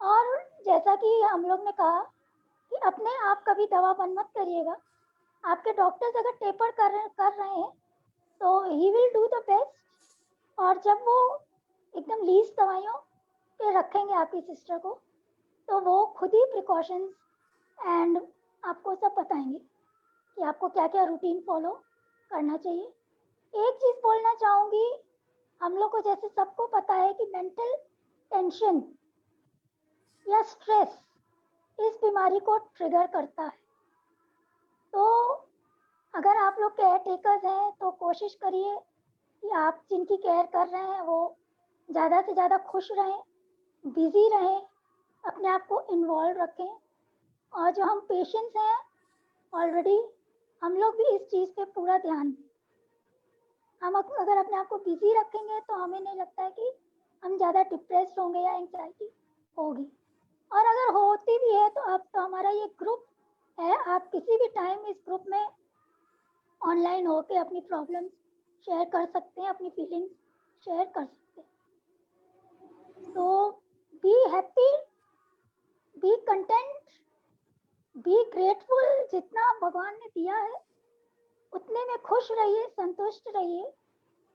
और जैसा कि हम लोग ने कहा कि अपने आप कभी दवा बंद मत करिएगा। आपके डॉक्टर्स अगर टेपर कर रहे हैं तो he will do the best, और जब वो एकदम लीस्ट दवाइयों पे रखेंगे आपकी सिस्टर को तो वो खुद ही प्रिकॉशंस एंड आपको सब बताएंगे कि आपको क्या क्या रूटीन फॉलो करना चाहिए। एक चीज़ बोलना चाहूँगी, हम लोग को जैसे सबको पता है कि मेंटल टेंशन या स्ट्रेस इस बीमारी को ट्रिगर करता है। तो अगर आप लोग केयर टेकर्स हैं तो कोशिश करिए कि आप जिनकी केयर कर रहे हैं वो ज़्यादा से ज़्यादा खुश रहें, बिजी रहें, अपने आप को इन्वॉल्व रखें। और जो हम पेशेंट्स हैं ऑलरेडी, हम लोग भी इस चीज़ पे पूरा ध्यान दें। हम अगर अपने आप को बिजी रखेंगे तो हमें नहीं लगता है कि हम ज़्यादा डिप्रेस्ड होंगे या एंग्जाइटी होगी। और अगर होती भी है तो अब तो हमारा ये ग्रुप है, आप किसी भी टाइम इस ग्रुप में ऑनलाइन होके अपनी प्रॉब्लम्स शेयर कर सकते हैं, अपनी फीलिंग्स शेयर कर सकते हैं। तो be happy, B content, be grateful. जितना भगवान ने दिया है उतने में खुश रहिए, संतुष्ट रहिए।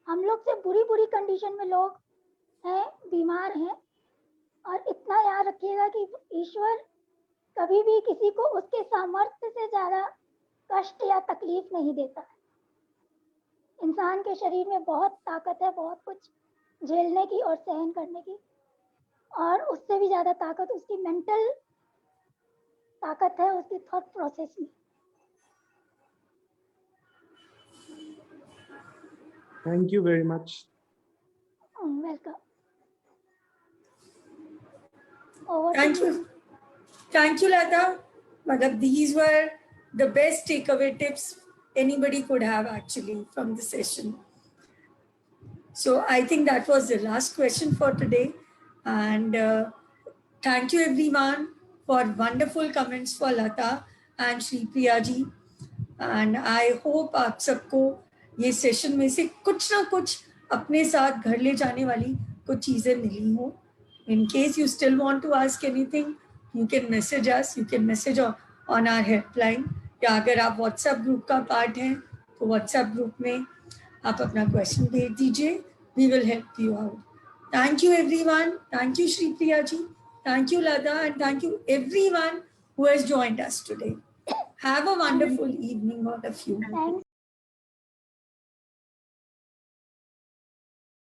हम लोग से बुरी कंडीशन में लोग हैं, बीमार हैं, और इतना याद रखिएगा कि ईश्वर कभी भी किसी को उसके सामर्थ्य से ज़्यादा कष्ट या तकलीफ नहीं देता है। इंसान के शरीर में बहुत ताकत है, बहुत कुछ झेलने की और सहन करने की, और उससे भी ज़्यादा ताकत उसकी मेंटल ताकत है, उसकी थॉट प्रोसेस में। Thank you very much. Welcome. Over to Thank you. Thank you, Lata. Madam, these were the best takeaway tips anybody could have actually from the session. So I think that was the last question for today. And thank you everyone for wonderful comments for Lata and Shri Priya ji. And I hope आप सबको ये session में से कुछ ना कुछ अपने साथ घर ले जाने वाली कुछ चीज़ें मिली हो। In case you still want to ask anything, you can message us. You can message on our helpline. या अगर आप WhatsApp ग्रुप का पार्ट हैं तो WhatsApp ग्रुप में आप अपना क्वेश्चन भेज दीजिए. We will help you out. Thank you everyone. Thank you Shri Priya ji. Thank you Lada, and thank you everyone who has joined us today. Have a wonderful evening, all of you. thanks.